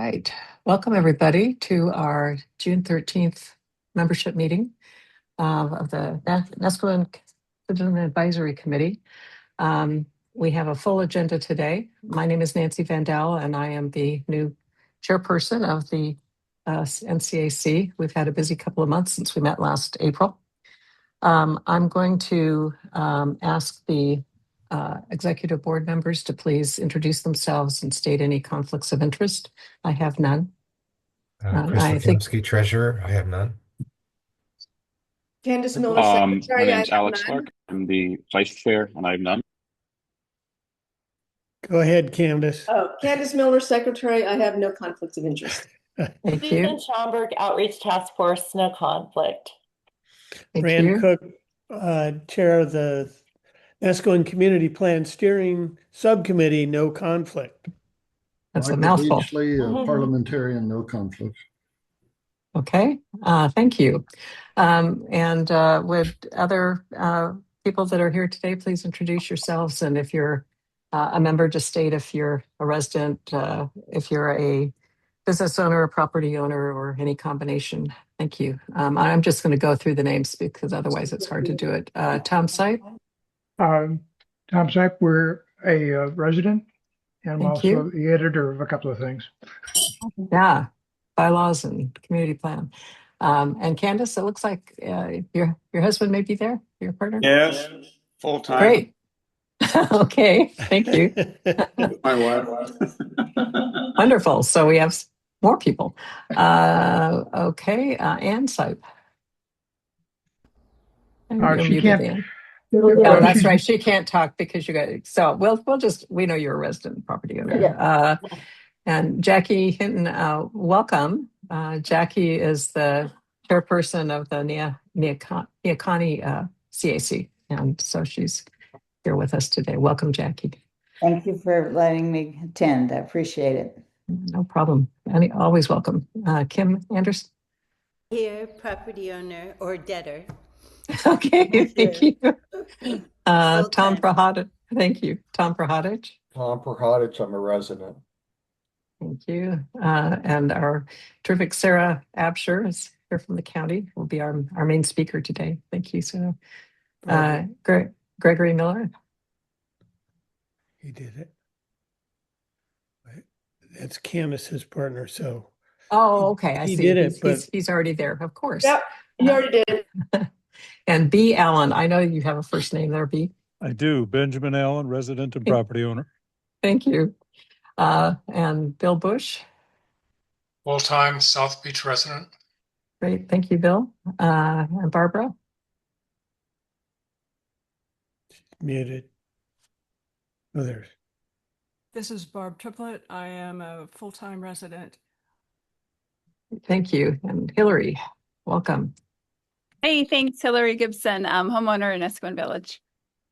right. Welcome, everybody, to our June 13th membership meeting of the Nesco Citizen Advisory Committee. We have a full agenda today. My name is Nancy Vandal, and I am the new chairperson of the NCAC. We've had a busy couple of months since we met last April. I'm going to ask the executive board members to please introduce themselves and state any conflicts of interest. I have none. Chris Lukemski, treasurer. I have none. Candace Miller, My secretary. name's Alex Clark. I'm the vice chair, and I have none. Go ahead, Candace. Oh, Candace Miller, secretary. I have no conflicts of interest. Thank Susan you. Schomburg, Outreach Task Force, no conflict. Thank Rand you. Cook, chair of the Nesco and Community Plan Steering Subcommittee, no conflict. That's a Michael mouthful. Beachley, a parliamentarian, no conflict. Okay, thank you. And would other people that are here today please introduce yourselves, and if you're a member, just state if you're a resident, if you're a business owner, a property owner, or any combination. Thank you. I'm just going to go through the names because otherwise it's hard to do it. Tom Sipe. Tom Sipe, we're a resident, and I'm Thank also you. the editor of a couple of things. Yeah, bylaws and community plan. And Candace, it looks like your husband may be there, your partner? Yes, full time. Great. Okay, thank you. My wife. Wonderful. So we have more people. Okay, Ann Sipe. She can't. Oh, that's right. She can't talk because you got. So we'll just. We know you're a resident property owner. Yeah. And Jackie Hinton, welcome. Jackie is the chairperson of the Neahkahnie CAC, and so she's here with us today. Welcome, Jackie. Thank you for letting me attend. I appreciate it. No problem. Always welcome. Kim Anderson. Here, property owner or debtor. Okay, thank you. Tom time. Prahodich. Thank you. Tom Prahodich. Tom Prahodich, I'm a resident. Thank you. And our terrific Sarah Absher is here from the county, will be our main speaker today. Thank you, Sarah. Gregory Miller. He did it. That's Candace's partner, so. Oh, okay. I he see. did it, but he's already there, of course. Yep, you already did. And B. Allen. I know you have a first name there, B. I do. Benjamin Allen, resident and property owner. Thank you. And Bill Bush. Full-time South Beach resident. Great. Thank you, Bill. And Barbara. muted. Oh, there's. This is Barb Triplett. I am a full-time resident. Thank you. And Hillary, welcome. Hey, thanks, Hillary Gibson, homeowner in Esquin Village.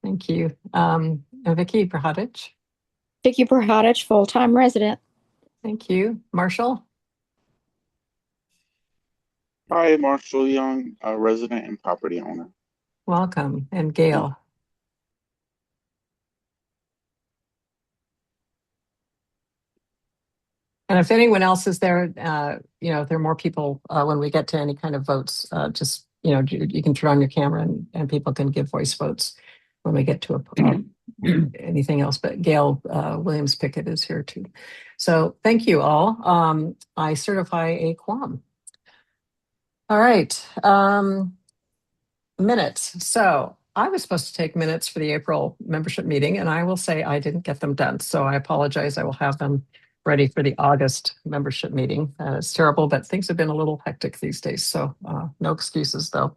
Thank you. And Vicky Prahodich. Vicky Prahodich, full-time resident. Thank you. Marshall. Hi, Marshall Young, a resident and property owner. Welcome. And Gail. And if anyone else is there, if there are more people when we get to any kind of votes, just, you can turn on your camera and people can give voice votes when we get to anything else. But Gail Williams Pickett is here too. So thank you all. I certify a quorum. All right. Minutes. So I was supposed to take minutes for the April membership meeting, and I will say I didn't get them done. So I apologize. I will have them ready for the August membership meeting. It's terrible, but things have been a little hectic these days. So no excuses though.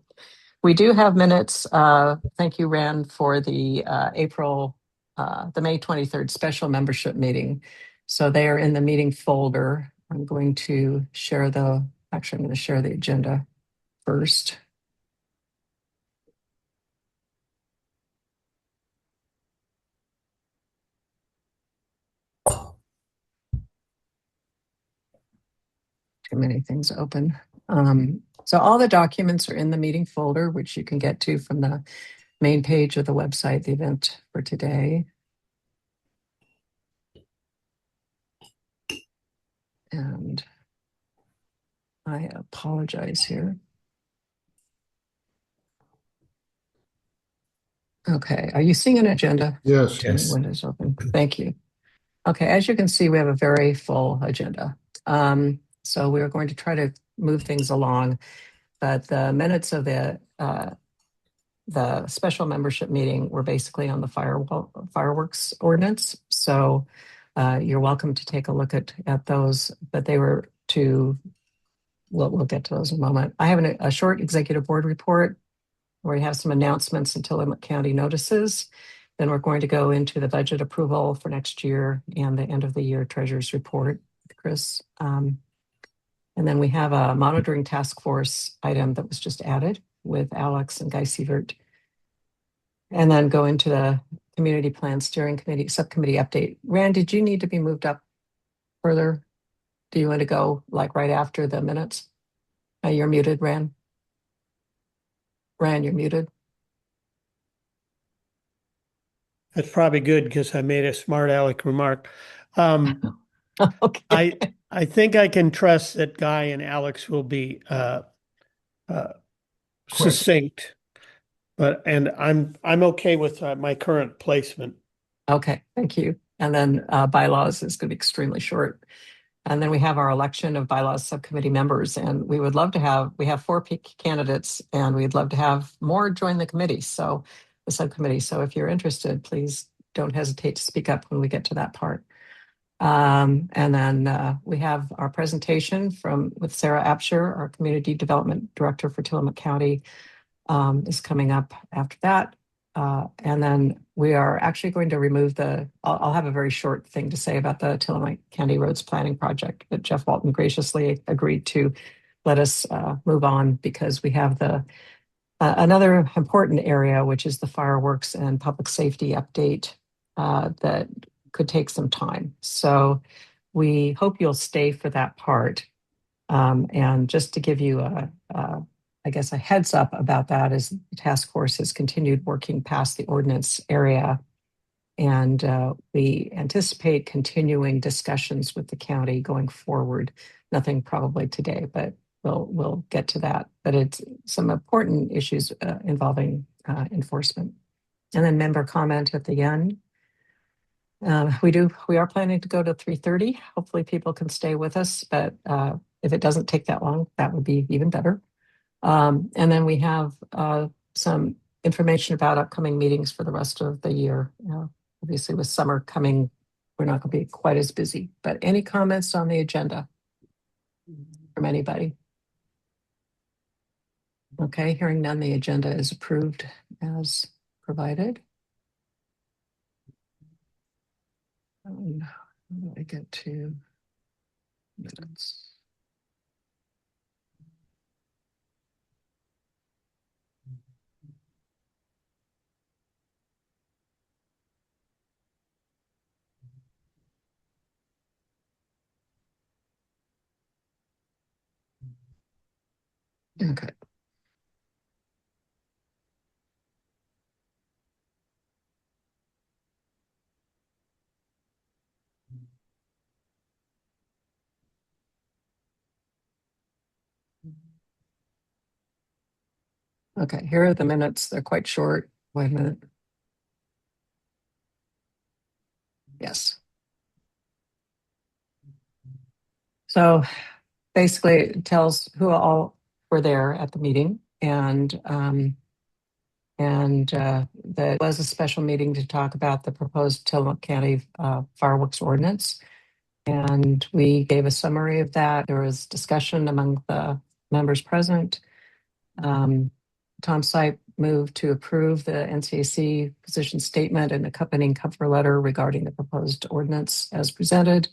We do have minutes. Thank you, Rand, for the the May 23rd special membership meeting. So they are in the meeting folder. I'm going to share I'm going to share the agenda first. Too many things open. So all the documents are in the meeting folder, which you can get to from the main page of the website, the event for today. I apologize here. Okay, are you seeing an agenda? Yes. Yes. Windows open. Thank you. Okay, as you can see, we have a very full agenda. So we're going to try to move things along, but the minutes of the special membership meeting were basically on the fireworks ordinance. So you're welcome to take a look at those, but they were we'll get to those in a moment. I have a short executive board report where we have some announcements and Tillamook County notices. Then we're going to go into the budget approval for next year and the end of the year treasurer's report, Chris. And then we have a monitoring task force item that was just added with Alex and Guy Sievert. And then go into the community plan steering committee subcommittee update. Rand, did you need to be moved up further? Do you want to go like right after the minutes? You're muted, Rand. Rand, you're muted. That's probably good because I made a smart aleck remark. Okay. I think I can trust that Guy and Alex will be succinct, and I'm okay with my current placement. Okay, thank you. And then bylaws is going to be extremely short. And then we have our election of bylaws subcommittee members, and we would love to we have 4 candidates, and we'd love to have more join the committee. So the subcommittee. So if you're interested, please don't hesitate to speak up when we get to that part. And then we have our presentation with Sarah Apsher, our Community Development Director for Tillamook County, is coming up after that. And then we are actually going to remove I'll have a very short thing to say about the Tillamook County Roads Planning Project, but Jeff Walton graciously agreed to let us move on because we have another important area, which is the fireworks and public safety update that could take some time. So we hope you'll stay for that part. And just to give you I guess a heads up about that is the task force has continued working past the ordinance area. And we anticipate continuing discussions with the county going forward. Nothing probably today, but we'll get to that. But it's some important issues involving enforcement. And then member comment at the end. We are planning to go to 3:30. Hopefully people can stay with us, but if it doesn't take that long, that would be even better. And then we have some information about upcoming meetings for the rest of the year. Obviously, with summer coming, we're not going to be quite as busy. But any comments on the agenda from anybody? Okay, hearing none, the agenda is approved as provided. How do I get to minutes? Okay. Okay, here are the minutes. They're quite short. Wait a minute. Yes. So basically it tells who all were there at the meeting, and there was a special meeting to talk about the proposed Tillamook County fireworks ordinance. And we gave a summary of that. There was discussion among the members present. Tom Sipe moved to approve the NCAC position statement and accompanying cover letter regarding the proposed ordinance as presented,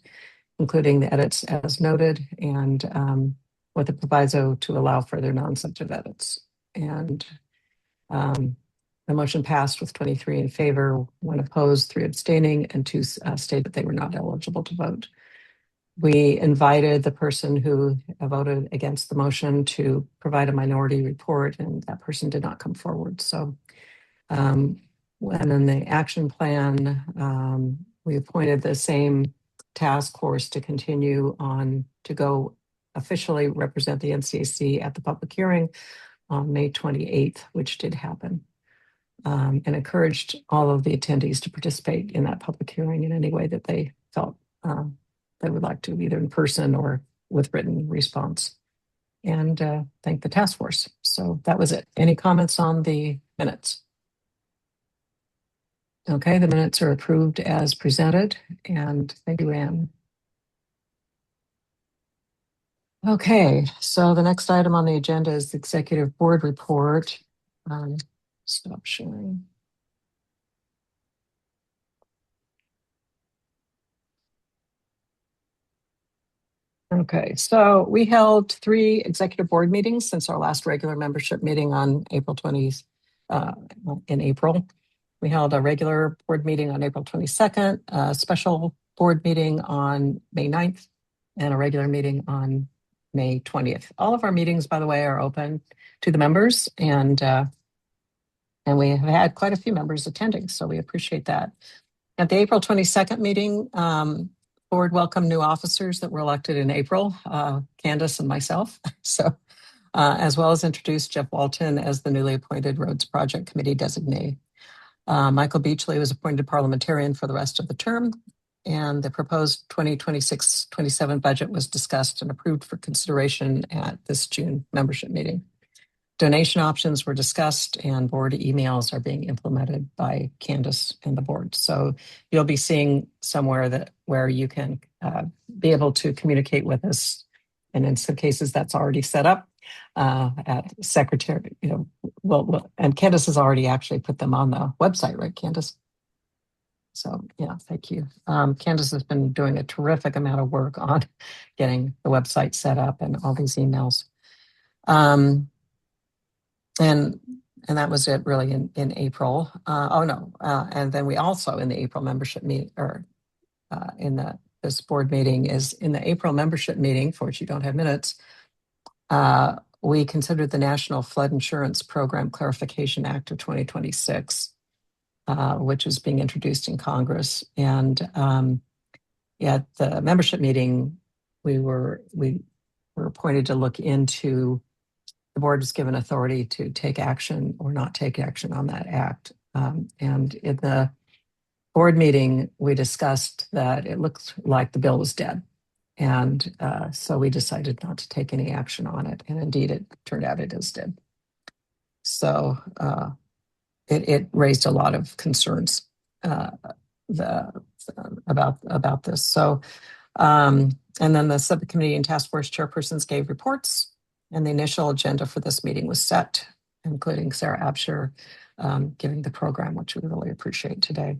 including the edits as noted, and with a proviso to allow further non-substantive edits. And the motion passed with 23 in favor, 1 opposed, 3 abstaining, and 2 stated that they were not eligible to vote. We invited the person who voted against the motion to provide a minority report, and that person did not come forward. So, and then the action plan, we appointed the same task force to continue on to go officially represent the NCAC at the public hearing on May 28th, which did happen. And encouraged all of the attendees to participate in that public hearing in any way that they felt they would like to, either in person or with written response. And thank the task force. So that was it. Any comments on the minutes? Okay, the minutes are approved as presented, and thank you, Anne. Okay, so the next item on the agenda is the executive board report. Stop sharing. Okay, so we held 3 executive board meetings since our last regular membership meeting on April 20th, in April. We held a regular board meeting on April 22nd, a special board meeting on May 9th, and a regular meeting on May 20th. All of our meetings, by the way, are open to the members, and we have had quite a few members attending, so we appreciate that. At the April 22nd meeting, board welcomed new officers that were elected in April, Candace and myself. So, as well as introduced Jeff Walton as the newly appointed Roads Project Committee designee. Michael Beachley was appointed parliamentarian for the rest of the term, and the proposed 2026-27 budget was discussed and approved for consideration at this June membership meeting. Donation options were discussed, and board emails are being implemented by Candace and the board. So you'll be seeing somewhere where you can be able to communicate with us, and in some cases that's already set up at secretary. And Candace has already actually put them on the website, right, Candace? So yeah, thank you. Candace has been doing a terrific amount of work on getting the website set up and all these emails. And that was it really in April. And then we also in the April membership meeting, or this board meeting is in the April membership meeting, for which you don't have minutes. We considered the National Flood Insurance Program Clarification Act of 2026, which is being introduced in Congress. And at the membership meeting, we were appointed to look into. The board is given authority to take action or not take action on that act. And in the board meeting, we discussed that it looked like the bill was dead. And so we decided not to take any action on it. And indeed, it turned out it is dead. So it raised a lot of concerns about this. So, and then the subcommittee and task force chairpersons gave reports. And the initial agenda for this meeting was set, including Sarah Absher giving the program, which we really appreciate today.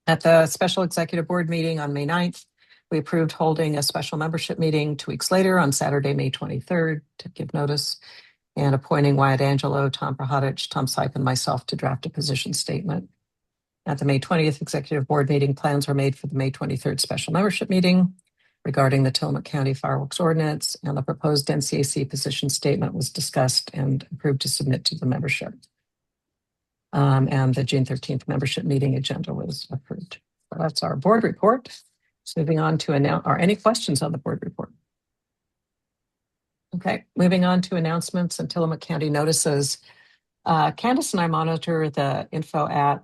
At the special executive board meeting on May 9th, we approved holding a special membership meeting 2 weeks later on Saturday, May 23rd, to give notice, and appointing Wyatt Angelo, Tom Prohodich, Tom Sype, and myself to draft a position statement. At the May 20th executive board meeting, plans were made for the May 23rd special membership meeting regarding the Tillamook County Fireworks Ordinance, and the proposed NCAC position statement was discussed and approved to submit to the membership. And the June 13th membership meeting agenda was approved. So that's our board report. So moving on to are any questions on the board report? Okay, moving on to announcements and Tillamook County notices. Candace and I monitor the info at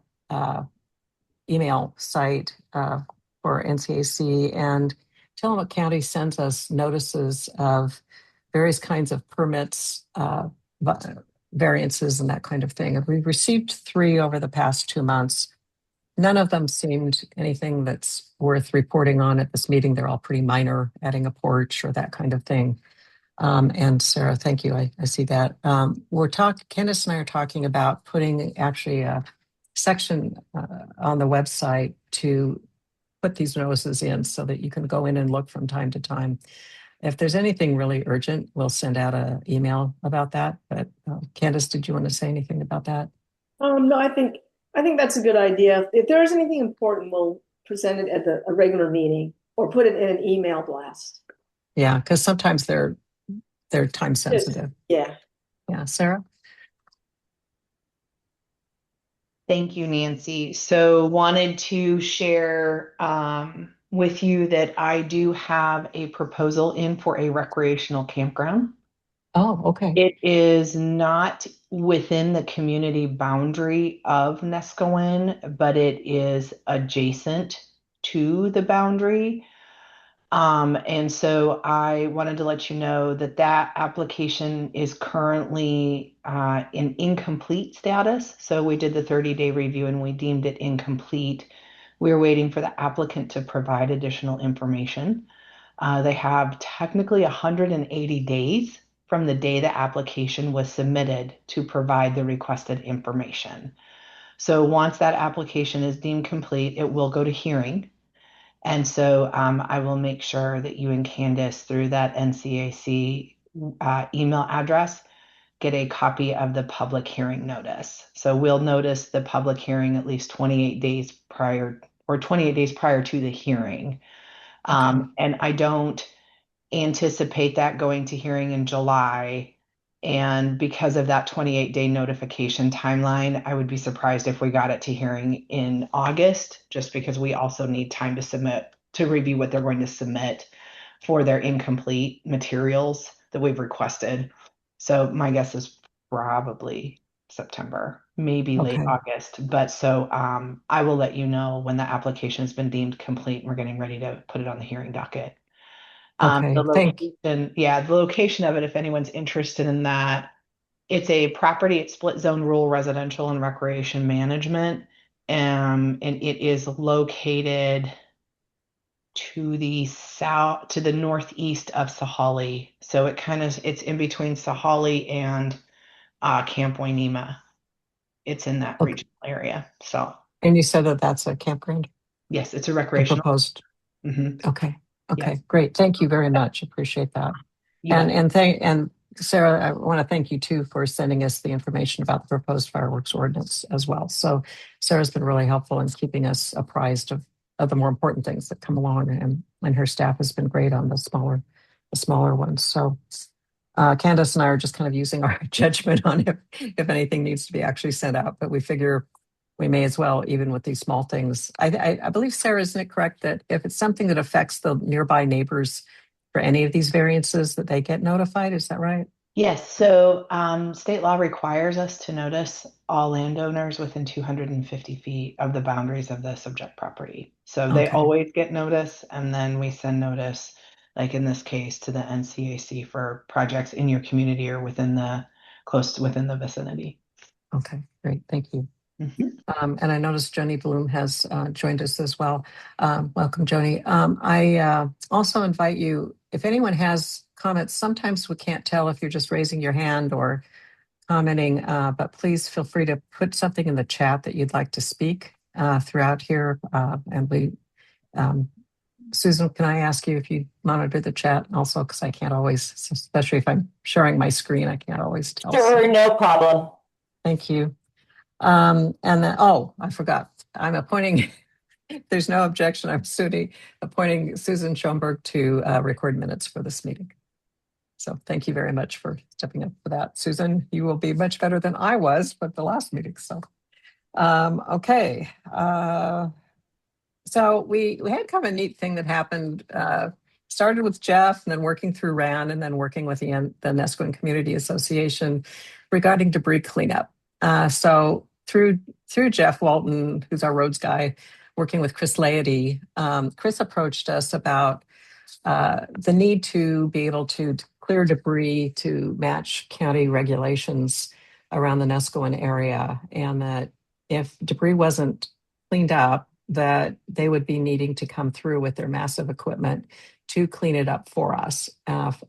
email site for NCAC, and Tillamook County sends us notices of various kinds of permits, variances, and that kind of thing. And we've received 3 over the past 2 months. None of them seemed anything that's worth reporting on at this meeting. They're all pretty minor, adding a porch or that kind of thing. And Sarah, thank you. I see that. Candace and I are talking about putting actually a section on the website to put these notices in so that you can go in and look from time to time. If there's anything really urgent, we'll send out an email about that. But Candace, did you want to say anything about that? No, I think that's a good idea. If there is anything important, we'll present it at a regular meeting or put it in an email blast. Yeah, because sometimes they're time sensitive. Yeah. Yeah, Sarah? Thank you, Nancy. So wanted to share with you that I do have a proposal in for a recreational campground. Oh, okay. It is not within the community boundary of Neskowin, but it is adjacent to the boundary. And so I wanted to let you know that that application is currently in incomplete status. So we did the 30-day review and we deemed it incomplete. We're waiting for the applicant to provide additional information. They have technically 180 days from the day the application was submitted to provide the requested information. So once that application is deemed complete, it will go to hearing. And so I will make sure that you and Candace, through that NCAC email address, get a copy of the public hearing notice. So we'll notice the public hearing at least 28 days prior or 28 days prior to the hearing. And I don't anticipate that going to hearing in July. And because of that 28-day notification timeline, I would be surprised if we got it to hearing in August, just because we also need time to review what they're going to submit for their incomplete materials that we've requested. So my guess is probably September, maybe late August. But so I will let you know when the application has been deemed complete and we're getting ready to put it on the hearing docket. The location of it, if anyone's interested in that, it's a property at split zone rural residential and recreation management. And it is located to the northeast of Sahalee. So it's in between Sahalee and Camp Wainema. It's in that regional area. So. And you said that that's a campground? Yes, it's a recreational. Proposed. Mm-hmm. Okay, Yes. Great. Thank you very much. Appreciate that. And Sarah, I want to thank you too for sending us the information about the proposed fireworks ordinance as well. So Sarah's been really helpful in keeping us apprised of the more important things that come along, and her staff has been great on the smaller ones. So Candace and I are just kind of using our judgment on if anything needs to be actually sent out, but we figure we may as well, even with these small things. I believe, Sarah, isn't it correct that if it's something that affects the nearby neighbors for any of these variances, that they get notified? Is that right? Yes. So state law requires us to notice all landowners within 250 feet of the boundaries of the subject property. So they always get notice, and then we send notice, like in this case, to the NCAC for projects in your community or within the vicinity. Okay, great. Thank you. Mm-hmm. And I noticed Joni Bloom has joined us as well. Welcome, Joni. I also invite you, if anyone has comments, sometimes we can't tell if you're just raising your hand or commenting, but please feel free to put something in the chat that you'd like to speak throughout here. And we, Susan, can I ask you if you monitor the chat also? Because I can't always, especially if I'm sharing my screen, I can't always tell. Sure, no problem. Thank you. And then, I forgot. I'm appointing, there's no objection, I'm appointing Susan Schoenberg to record minutes for this meeting. So thank you very much for stepping up for that. Susan, you will be much better than I was for the last meeting. So, okay. So we had kind of a neat thing that happened. Started with Jeff and then working through RAN and then working with the Neskowin Community Association regarding debris cleanup. So through Jeff Walton, who's our roads guy, working with Chris Laity, Chris approached us about the need to be able to clear debris to match county regulations around the Neskowin area, and that if debris wasn't cleaned up, that they would be needing to come through with their massive equipment to clean it up for us,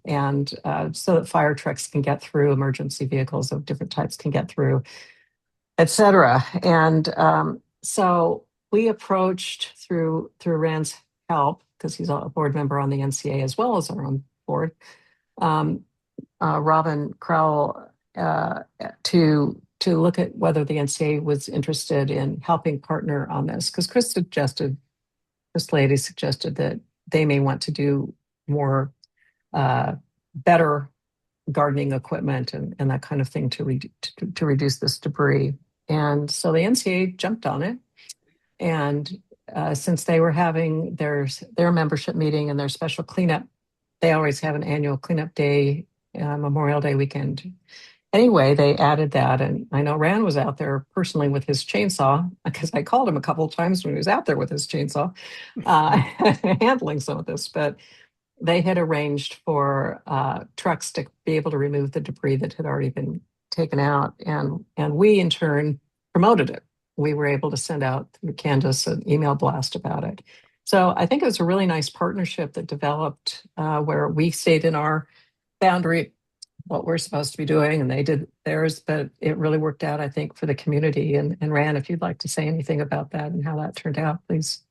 and so that fire trucks can get through, emergency vehicles of different types can get through, et cetera. And so we approached through Rand's help, because he's a board member on the NCA as well as our own board, Robin Crowell, to look at whether the NCA was interested in helping partner on this. Because Chris Laity suggested that they may want to do more better gardening equipment and that kind of thing to reduce this debris. And so the NCA jumped on it and since they were having their membership meeting and their special cleanup, they always have an annual cleanup day, Memorial Day weekend. Anyway, they added that, and I know Rand was out there personally with his chainsaw, because I called him a couple of times when he was out there with his chainsaw, handling some of this. But they had arranged for trucks to be able to remove the debris that had already been taken out, and we in turn promoted it. We were able to send out through Candace an email blast about it. So I think it was a really nice partnership that developed where we stayed in our boundary, what we're supposed to be doing, and they did theirs, but it really worked out, I think, for the community. And Rand, if you'd like to say anything about that and how that turned out, please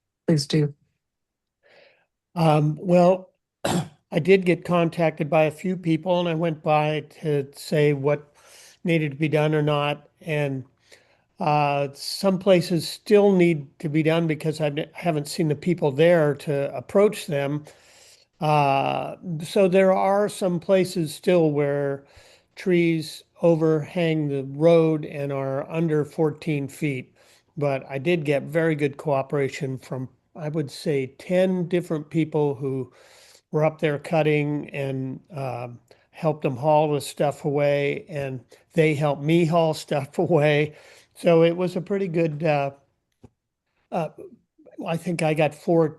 do. Well, I did get contacted by a few people, and I went by to say what needed to be done or not. And some places still need to be done because I haven't seen the people there to approach them. So there are some places still where trees overhang the road and are under 14 feet. But I did get very good cooperation from, I would say, 10 different people who were up there cutting, and helped them haul the stuff away, and they helped me haul stuff away. So it was a pretty good, I think I got 4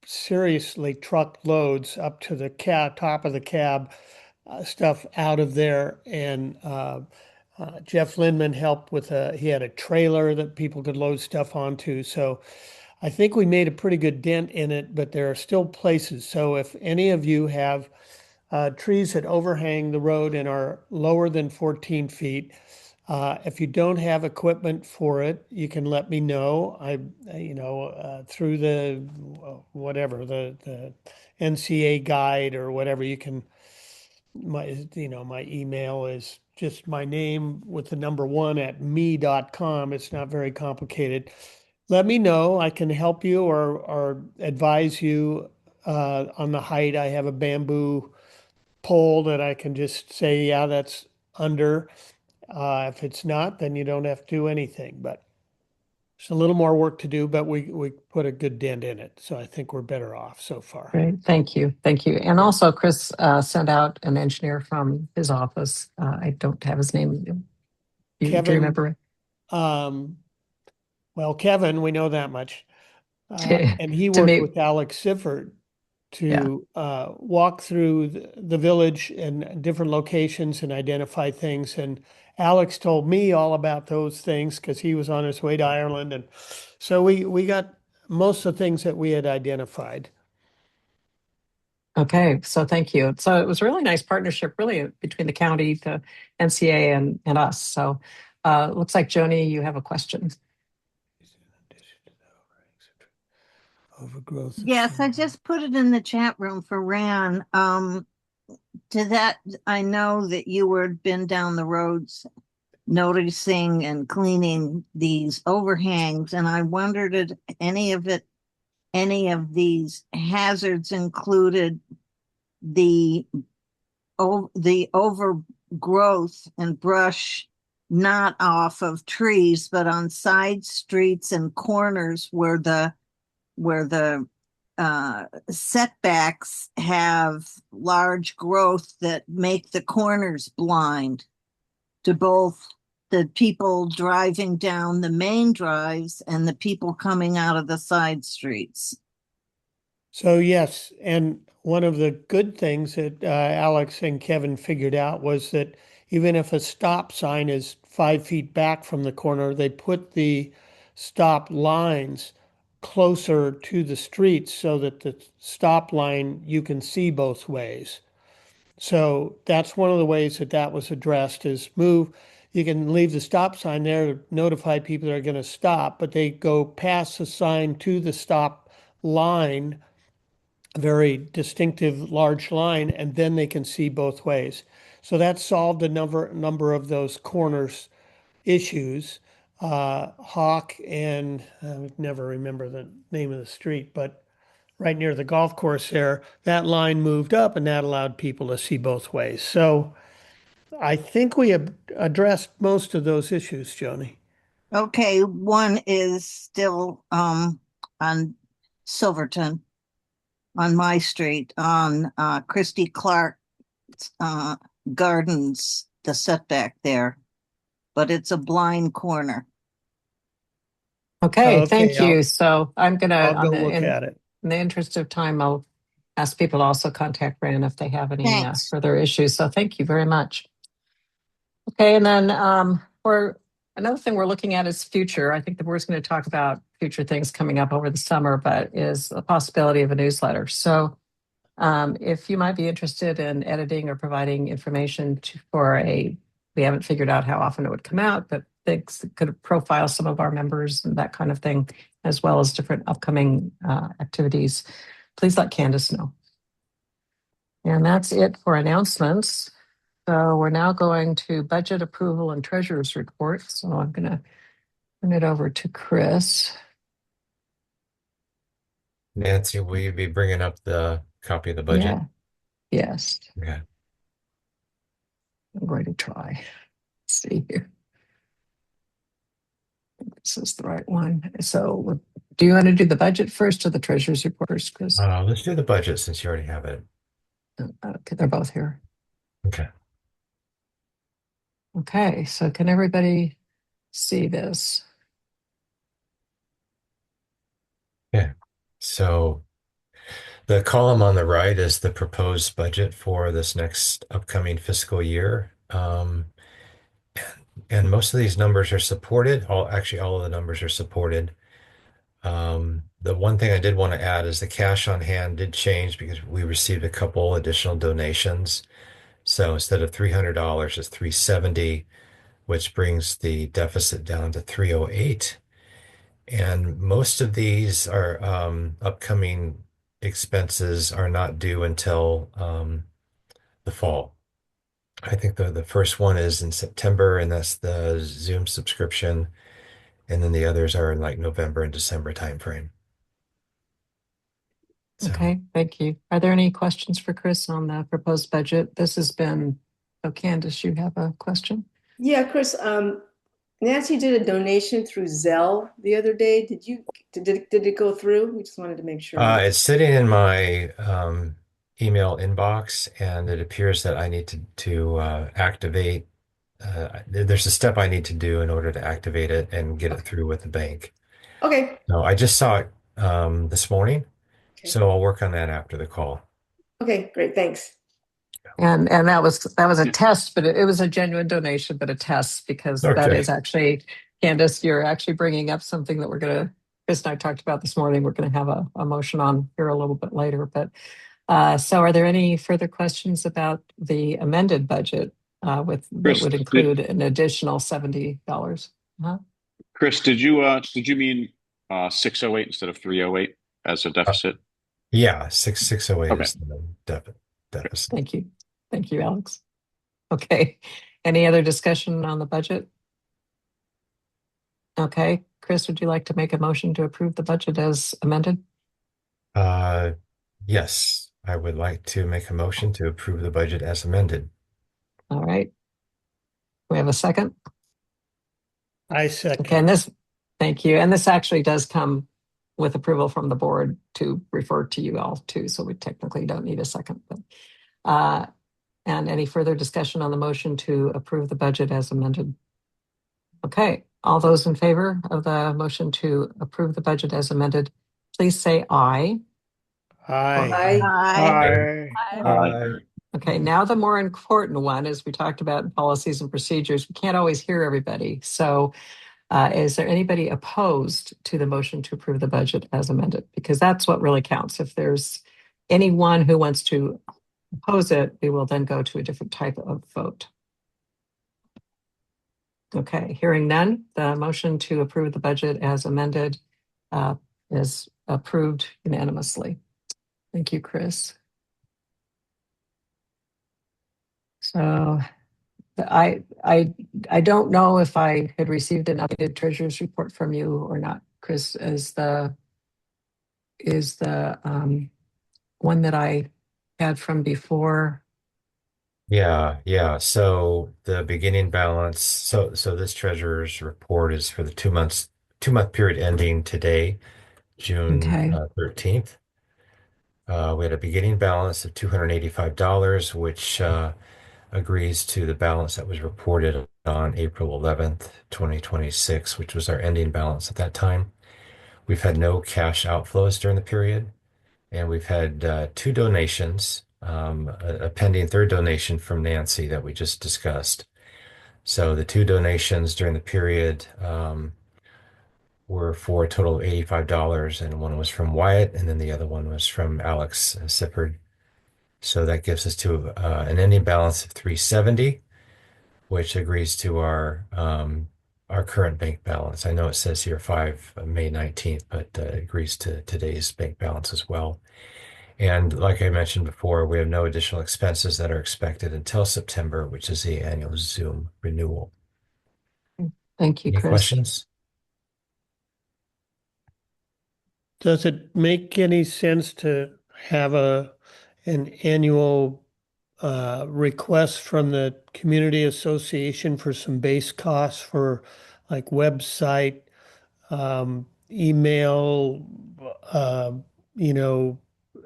seriously truck loads up to the top of the cab, stuff out of there. And Jeff Lindman helped with he had a trailer that people could load stuff onto. So I think we made a pretty good dent in it, but there are still places. So if any of you have trees that overhang the road and are lower than 14 feet, if you don't have equipment for it, you can let me know. Through the whatever, the NCA guide or whatever, you can. My email is just my name with the number 1 at me.com. It's not very complicated. Let me know. I can help you or advise you on the height. I have a bamboo pole that I can just say, yeah, that's under. If it's not, then you don't have to do anything. But there's a little more work to do, but we put a good dent in it. So I think we're better off so far. Great. Thank you. And also Chris sent out an engineer from his office. I don't have his name. Do you remember? Well, Kevin, we know that much. And he worked with Alex Sifford to walk through the village and different locations and identify things. And Alex told me all about those things because he was on his way to Ireland. And so we got most of the things that we had identified. Okay, so thank you. So it was a really nice partnership, really, between the county, the NCA, and us. So looks like, Joni, you have a question. Overgrowth. Yes, I just put it in the chat room for Ran. To that, I know that you were been down the roads noticing and cleaning these overhangs, and I wondered if any of these hazards included the overgrowth and brush, not off of trees, but on side streets and corners where the setbacks have large growth that make the corners blind to both the people driving down the main drives and the people coming out of the side streets. So yes, and one of the good things that Alex and Kevin figured out was that even if a stop sign is 5 feet back from the corner, they put the stop lines closer to the streets so that the stop line you can see both ways. So that's one of the ways that was addressed, is you can leave the stop sign there to notify people that are going to stop, but they go past the sign to the stop line, a very distinctive large line, and then they can see both ways. So that solved a number of those corners issues. Hawk and I would never remember the name of the street, but right near the golf course there, that line moved up and that allowed people to see both ways. So I think we have addressed most of those issues, Joni. Okay, one is still on Silverton, on my street, on Christy Clark Gardens, the setback there, but it's a blind corner. Okay, thank Okay, you. So I'm gonna, I'll go look at it. in the interest of time, I'll ask people to also contact Brandon if they have any Thanks. further issues. So thank you very much. Okay, and then another thing we're looking at is future. I think the board's going to talk about future things coming up over the summer, but is the possibility of a newsletter. So if you might be interested in editing or providing information we haven't figured out how often it would come out, but things that could profile some of our members and that kind of thing, as well as different upcoming activities, please let Candace know. And that's it for announcements. So we're now going to budget approval and treasurer's report. So I'm going to turn it over to Chris. Nancy, will you be bringing up the copy of the budget? Yeah. Yes. Okay. I'm going to try. Let's see here. I think this is the right one. So do you want to do the budget first or the treasurer's report first, Chris? Let's do the budget since you already have it. Okay, they're both here. Okay. Okay, so can everybody see this? Yeah. So the column on the right is the proposed budget for this next upcoming fiscal year. And most of these numbers are supported. All of the numbers are supported. The one thing I did want to add is the cash on hand did change because we received a couple additional donations. So instead of $300, it's $370, which brings the deficit down to $308. And most of these are upcoming expenses are not due until the fall. I think the first one is in September, and that's the Zoom subscription. And then the others are in like November and December timeframe. So, Okay, thank you. Are there any questions for Chris on the proposed budget? This has been, Candace, you have a question? Yeah, Chris, Nancy did a donation through Zelle the other day. Did it go through? We just wanted to make sure. it's sitting in my email inbox, and it appears that I need to activate. There's a step I need to do in order to activate it and get it through with the bank. Okay. No, I just saw it this morning, Okay. so I'll work on that after the call. Okay, great. Thanks. And that was a test, but it was a genuine donation, but a test because that Okay. is actually, Candace, you're actually bringing up something that Chris and I talked about this morning. We're going to have a motion on here a little bit later. But so are there any further questions about the amended budget that would include an additional $70? Chris, did you mean 608 instead of 308 as a deficit? Yeah, 608 Okay. is the deficit. Thank you, Alex. Okay. Any other discussion on the budget? Okay. Chris, would you like to make a motion to approve the budget as amended? Yes, I would like to make a motion to approve the budget as amended. All right. We have a second? I second. Okay, thank you. And this actually does come with approval from the board to refer to you all too, so we technically don't need a second. But, and any further discussion on the motion to approve the budget as amended? Okay, all those in favor of the motion to approve the budget as amended, please say aye. Aye. Aye. Aye. Okay, now the more important one, as we talked about in policies and procedures, we can't always hear everybody. So is there anybody opposed to the motion to approve the budget as amended? Because that's what really counts. If there's anyone who wants to oppose it, we will then go to a different type of vote. Okay, hearing none, the motion to approve the budget as amended is approved unanimously. Thank you, Chris. So I don't know if I had received an updated treasurer's report from you or not, Chris. Is the one that I had from before? Yeah. So the beginning balance. So this treasurer's report is for the 2 month period ending today, June Okay. 13th. We had a beginning balance of $285, which agrees to the balance that was reported on April 11th, 2026, which was our ending balance at that time. We've had no cash outflows during the period, and we've had two donations, a pending third donation from Nancy that we just discussed. So the two donations during the period were for a total of $85, and one was from Wyatt, and then the other one was from Alex Sippard. So that gives us to an ending balance of $370, which agrees to our current bank balance. I know it says here May 19th, but agrees to today's bank balance as well. And like I mentioned before, we have no additional expenses that are expected until September, which is the annual Zoom renewal. Thank you, Any Chris. questions? Does it make any sense to have an annual request from the community association for some base costs for like website, email,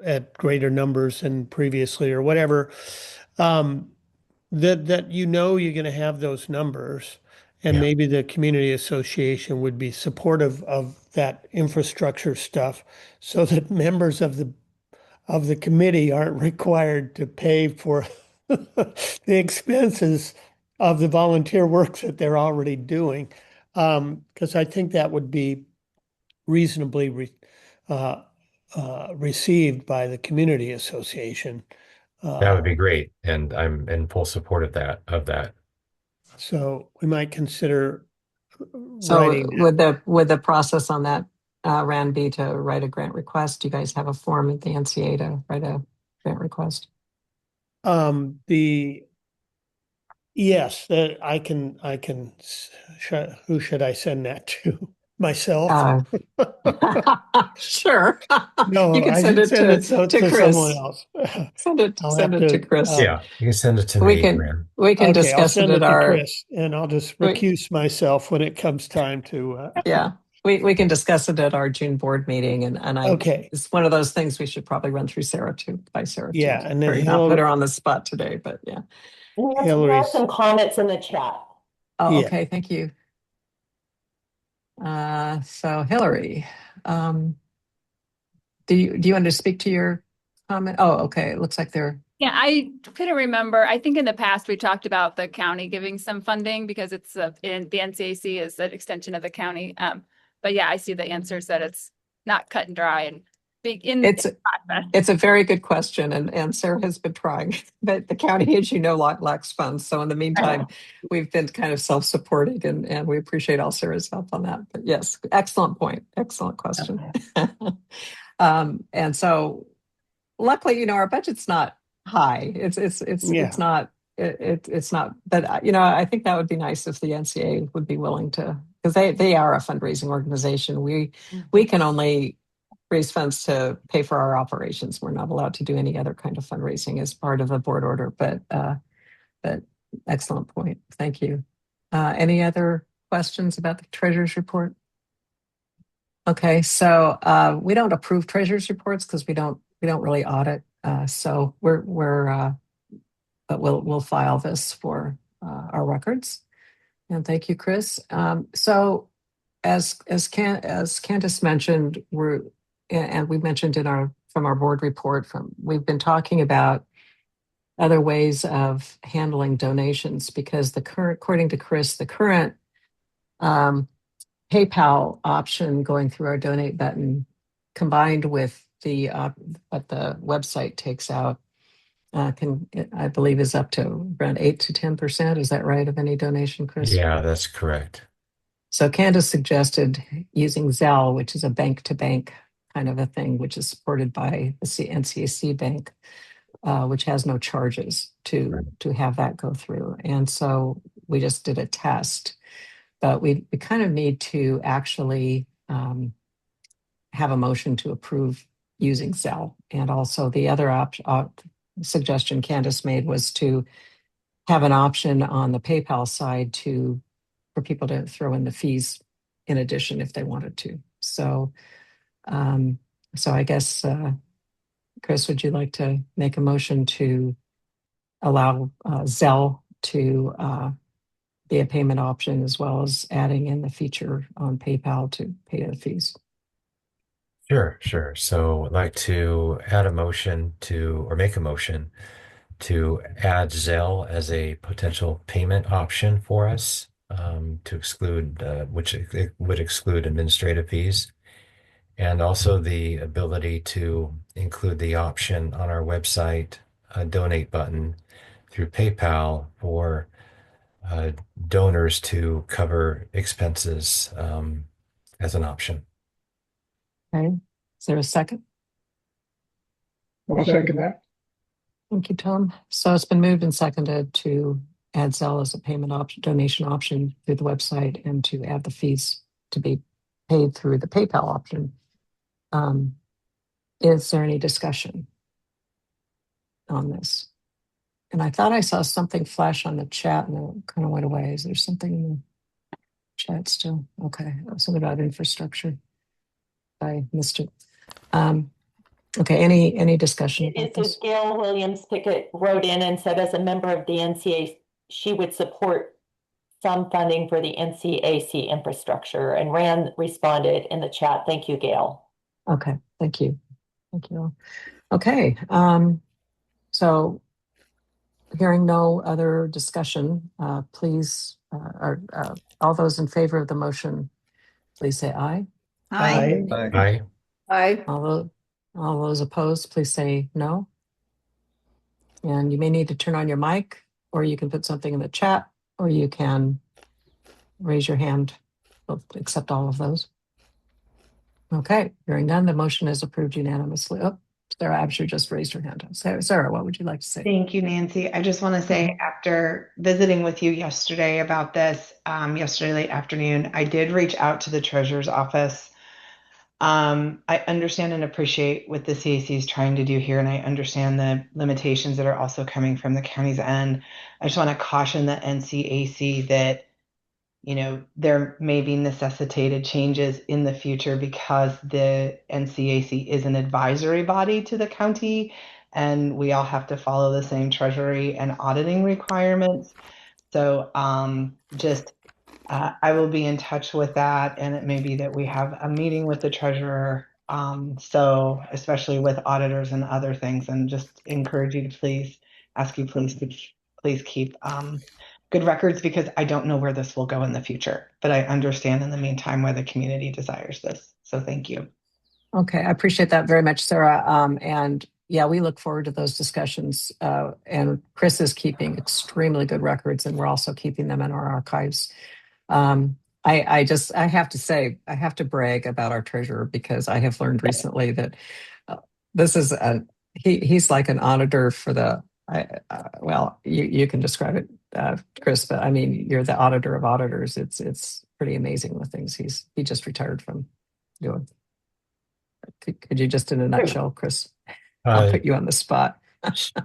at greater numbers than previously or whatever, that you're going to have those numbers, and Yeah. maybe the community association would be supportive of that infrastructure stuff, so that members of the committee aren't required to pay for the expenses of the volunteer work that they're already doing. Because I think that would be reasonably received by the community association. That would be great, and I'm in full support of that. So we might consider So writing. would the process on that, Rand, be to write a grant request? Do you guys have a form at the NCA to write a grant request? Yes, I can. Who should I send that to? Myself? Sure. No, you can I send should it send it to to Chris. someone else. Send it to Chris. Yeah, you can send it to me, Rand. We can Okay, I'll discuss send it it at to our. Chris, and I'll just recuse myself when it comes time to. Yeah, we can discuss it at our June board meeting, and Okay. It's one of those things we should probably run through Sarah too, by Sarah. Yeah, too, and then not put her on the spot today, but yeah. We have some comments in the chat. Oh, Yeah. okay, thank you. So Hillary, do you want to speak to your comment? Oh, okay. It looks like they're. Yeah, I couldn't remember. I think in the past we talked about the county giving some funding because it's in the NCAC is an extension of the county. But yeah, I see the answers that it's not cut and dry and big in the process. It's a very good question, and Sarah has been trying, but the county, as you know, lacks funds. So in the meantime, we've been kind of self-supporting, and we appreciate all Sarah's help on that. But yes, excellent point, excellent question. And so, luckily, our budget's not high. It's not. It's not. But I think that would be nice if the NCA would be willing to, because they are a fundraising organization. We can only raise funds to pay for our operations. We're not allowed to do any other kind of fundraising as part of a board order, but excellent point. Thank you. Any other questions about the treasurer's report? Okay, so we don't approve treasurer's reports because we don't really audit. So but we'll file this for our records. And thank you, Chris. So as Candace mentioned, and we mentioned from our board report, we've been talking about other ways of handling donations, because according to Chris, the current PayPal option going through our donate button, combined with what the website takes out, I believe is up to around 8 to 10%. Is that right, of any donation, Chris? Yeah, that's correct. So Candace suggested using Zelle, which is a bank-to-bank kind of a thing, which is supported by the NCAC Bank, which has no charges to have that go through. And so we just did a test, but we kind of need to actually have a motion to approve using Zelle. And also the other suggestion Candace made was to have an option on the PayPal side for people to throw in the fees in addition if they wanted to. So So I guess, Chris, would you like to make a motion to allow Zelle to be a payment option, as well as adding in the feature on PayPal to pay the fees? Sure. So I'd like to add a motion or make a motion to add Zelle as a potential payment option for us, to exclude, which it would exclude administrative fees, and also the ability to include the option on our website, a donate button through PayPal for donors to cover expenses as an option. Okay, is there a second? I'll second that. Thank you, Tom. So it's been moved and seconded to add Zelle as a payment option, donation option through the website, and to add the fees to be paid through the PayPal option. Is there any discussion on this? And I thought I saw something flash on the chat and it kind of went away. Is there something in the chat still? Okay, something about infrastructure. I missed it. Okay, any discussion about this? Gail Williams Pickett wrote in and said, as a member of the NCAC, she would support some funding for the NCAC infrastructure. And Rand responded in the chat. Thank you, Gail. Okay, thank you. Thank you. Okay, so hearing no other discussion, please, all those in favor of the motion, please say aye. Aye. Aye. Aye. All those opposed, please say no. And you may need to turn on your mic, or you can put something in the chat, or you can raise your hand. We'll accept all of those. Okay, hearing none, the motion is approved unanimously. Oh, Sarah Absher just raised her hand. Sarah, what would you like to say? Thank you, Nancy. I just want to say, after visiting with you yesterday about this, yesterday late afternoon, I did reach out to the treasurer's office. I understand and appreciate what the CAC is trying to do here, and I understand the limitations that are also coming from the county's end. I just want to caution the NCAC that, there may be necessitated changes in the future, because the NCAC is an advisory body to the county, and we all have to follow the same treasury and auditing requirements. So I will be in touch with that, and it may be that we have a meeting with the treasurer. So especially with auditors and other things, and just encourage you to please keep good records, because I don't know where this will go in the future, but I understand in the meantime where the community desires this. So thank you. Okay, I appreciate that very much, Sarah. And yeah, we look forward to those discussions. And Chris is keeping extremely good records, and we're also keeping them in our archives. I have to say, I have to brag about our treasurer, because I have learned recently that this is he's like an auditor for the, well, you can describe it, Chris, but I mean, you're the auditor of auditors. It's pretty amazing the things he just retired from doing. Could you just, in a nutshell, Chris, I'll put you on the spot.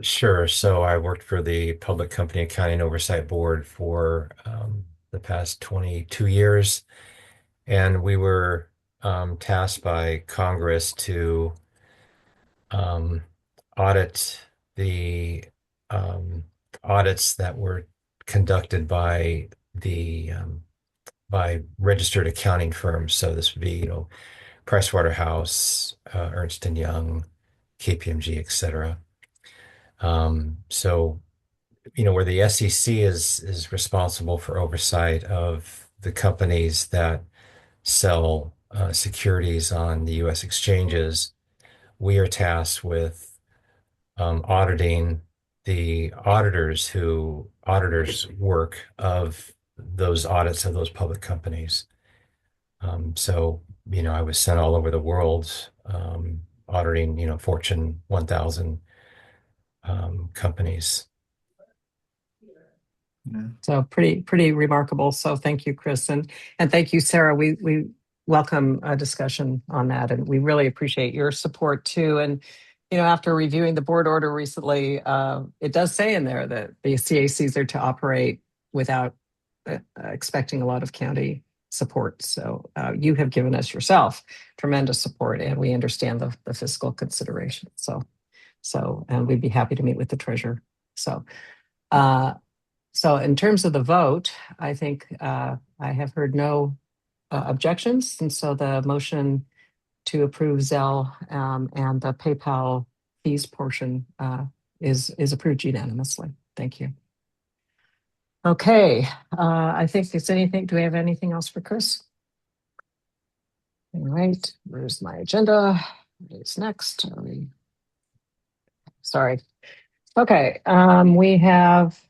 Sure. So I worked for the Public Company Accounting Oversight Board for the past 22 years, and we were tasked by Congress to audit the audits that were conducted by the by registered accounting firms. So this would be, Pricewaterhouse, Ernst & Young, KPMG, et cetera. So, where the SEC is responsible for oversight of the companies that sell securities on the U.S. exchanges, we are tasked with auditing the auditors work of those audits of those public companies. So, I was sent all over the world auditing, Fortune 1000 companies. So pretty remarkable. So thank you, Chris, and thank you, Sarah. We welcome a discussion on that, and we really appreciate your support too. And after reviewing the board order recently, it does say in there that the CACs are to operate without expecting a lot of county support. So you have given us yourself tremendous support, and we understand the fiscal consideration. So and we'd be happy to meet with the treasurer. So in terms of the vote, I think I have heard no objections, and so the motion to approve Zelle and the PayPal fees portion is approved unanimously. Thank you. Okay, I think it's anything. Do we have anything else for Chris? All right, where's my agenda? What is next? Sorry. Okay, we have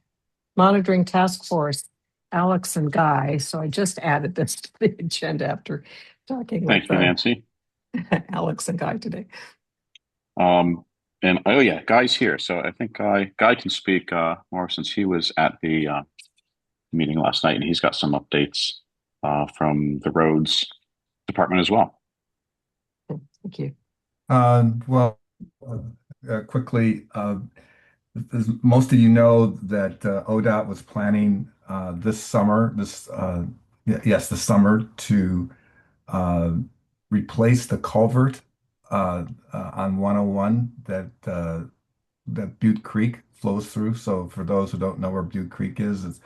monitoring task force, Alex and Guy. So I just added this to the agenda after talking Thank with you, Nancy. Alex and Guy today. And oh yeah, Guy's here. So I think Guy can speak more since he was at the meeting last night, and he's got some updates from the roads department as well. Thank you. Quickly, as most of you know, that ODOT was planning this summer, this summer, to replace the culvert on 101 that Butte Creek flows through. So for those who don't know where Butte Creek is, it's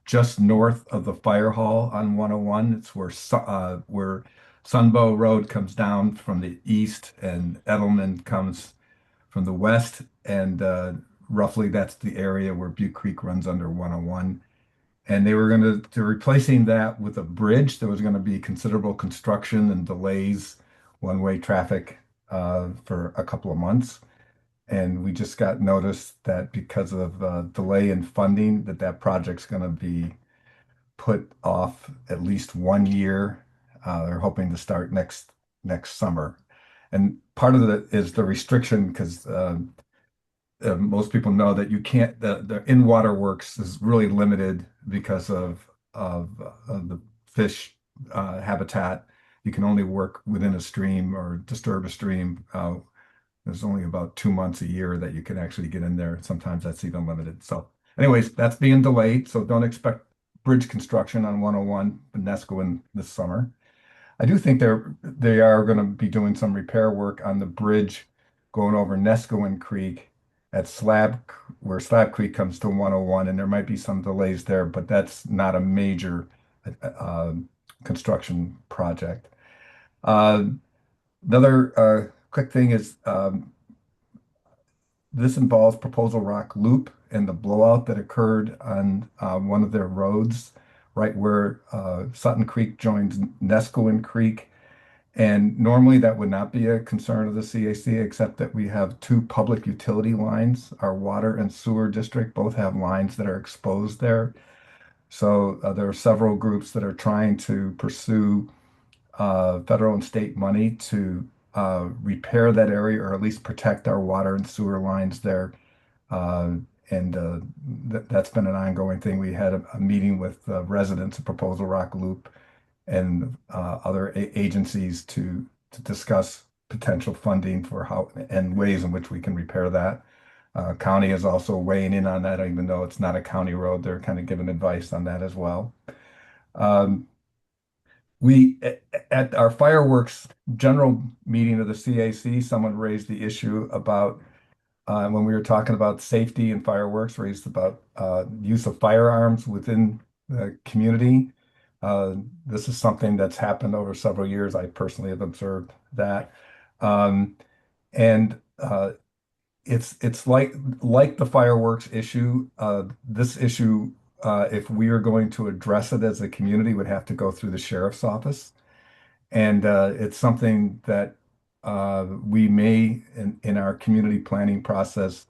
just north of the fire hall on 101. It's where Sunbow Road comes down from the east and Edelman comes from the west. And roughly that's the area where Butte Creek runs under 101. And they were going to replacing that with a bridge. There was going to be considerable construction and delays, one-way traffic for a couple of months. And we just got notice that because of delay in funding, that project's going to be put off at least 1 year. They're hoping to start next summer. And part of it is the restriction, because most people know that you can't, the in-water works is really limited because of the fish habitat. You can only work within a stream or disturb a stream. There's only about 2 months a year that you can actually get in there. Sometimes that's even limited. So anyways, that's being delayed. So don't expect bridge construction on 101 in Nescoin this summer. I do think they are going to be doing some repair work on the bridge going over Nescoin Creek at where Slab Creek comes to 101, and there might be some delays there, but that's not a major construction project. Another quick thing is this involves Proposal Rock Loop and the blowout that occurred on one of their roads, right where Sutton Creek joins Nescoin Creek. And normally that would not be a concern of the CAC, except that we have 2 public utility lines. Our water and sewer district both have lines that are exposed there. So there are several groups that are trying to pursue federal and state money to repair that area, or at least protect our water and sewer lines there. That's been an ongoing thing. We had a meeting with residents of Proposal Rock Loop and other agencies to discuss potential funding for how and ways in which we can repair that. County is also weighing in on that, even though it's not a county road. They're kind of giving advice on that as well. We, at our fireworks general meeting of the CAC, someone raised the issue about when we were talking about safety and fireworks, raised about use of firearms within the community. This is something that's happened over several years. I personally have observed that. It's like the fireworks issue. This issue, if we are going to address it as a community, would have to go through the sheriff's office. And it's something that we may, in our community planning process,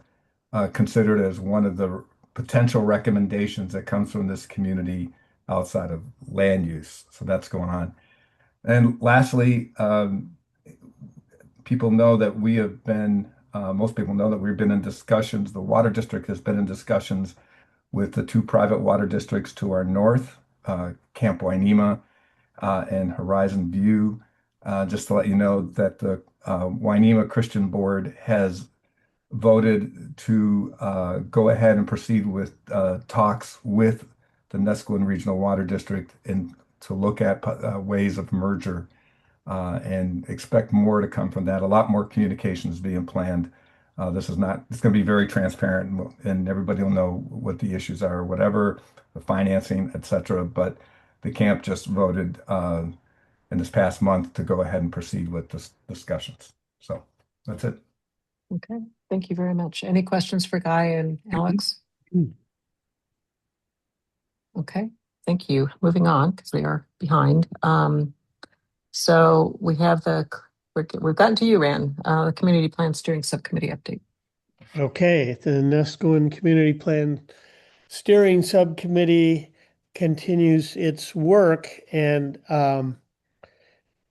consider it as one of the potential recommendations that comes from this community outside of land use. So that's going on. And lastly, people know that we have been, most people know that we've been in discussions. The water district has been in discussions with the 2 private water districts to our north, Camp Wainema and Horizon View. Just to let you know that the Wainema Christian Board has voted to go ahead and proceed with talks with the Nescoin Regional Water District in look at ways of merger, and expect more to come from that. A lot more communications being planned. It's going to be very transparent, and everybody will know what the issues are, whatever the financing, etc. But the camp just voted in this past month to go ahead and proceed with this discussions. So that's it. Okay, thank you very much. Any questions for Guy and Alex? Okay, thank you. Moving on, because we are behind. So we have we've gotten to you, Rand, the Community Plan Steering Subcommittee update. Okay, the Neskowin Community Plan Steering Subcommittee continues its work, and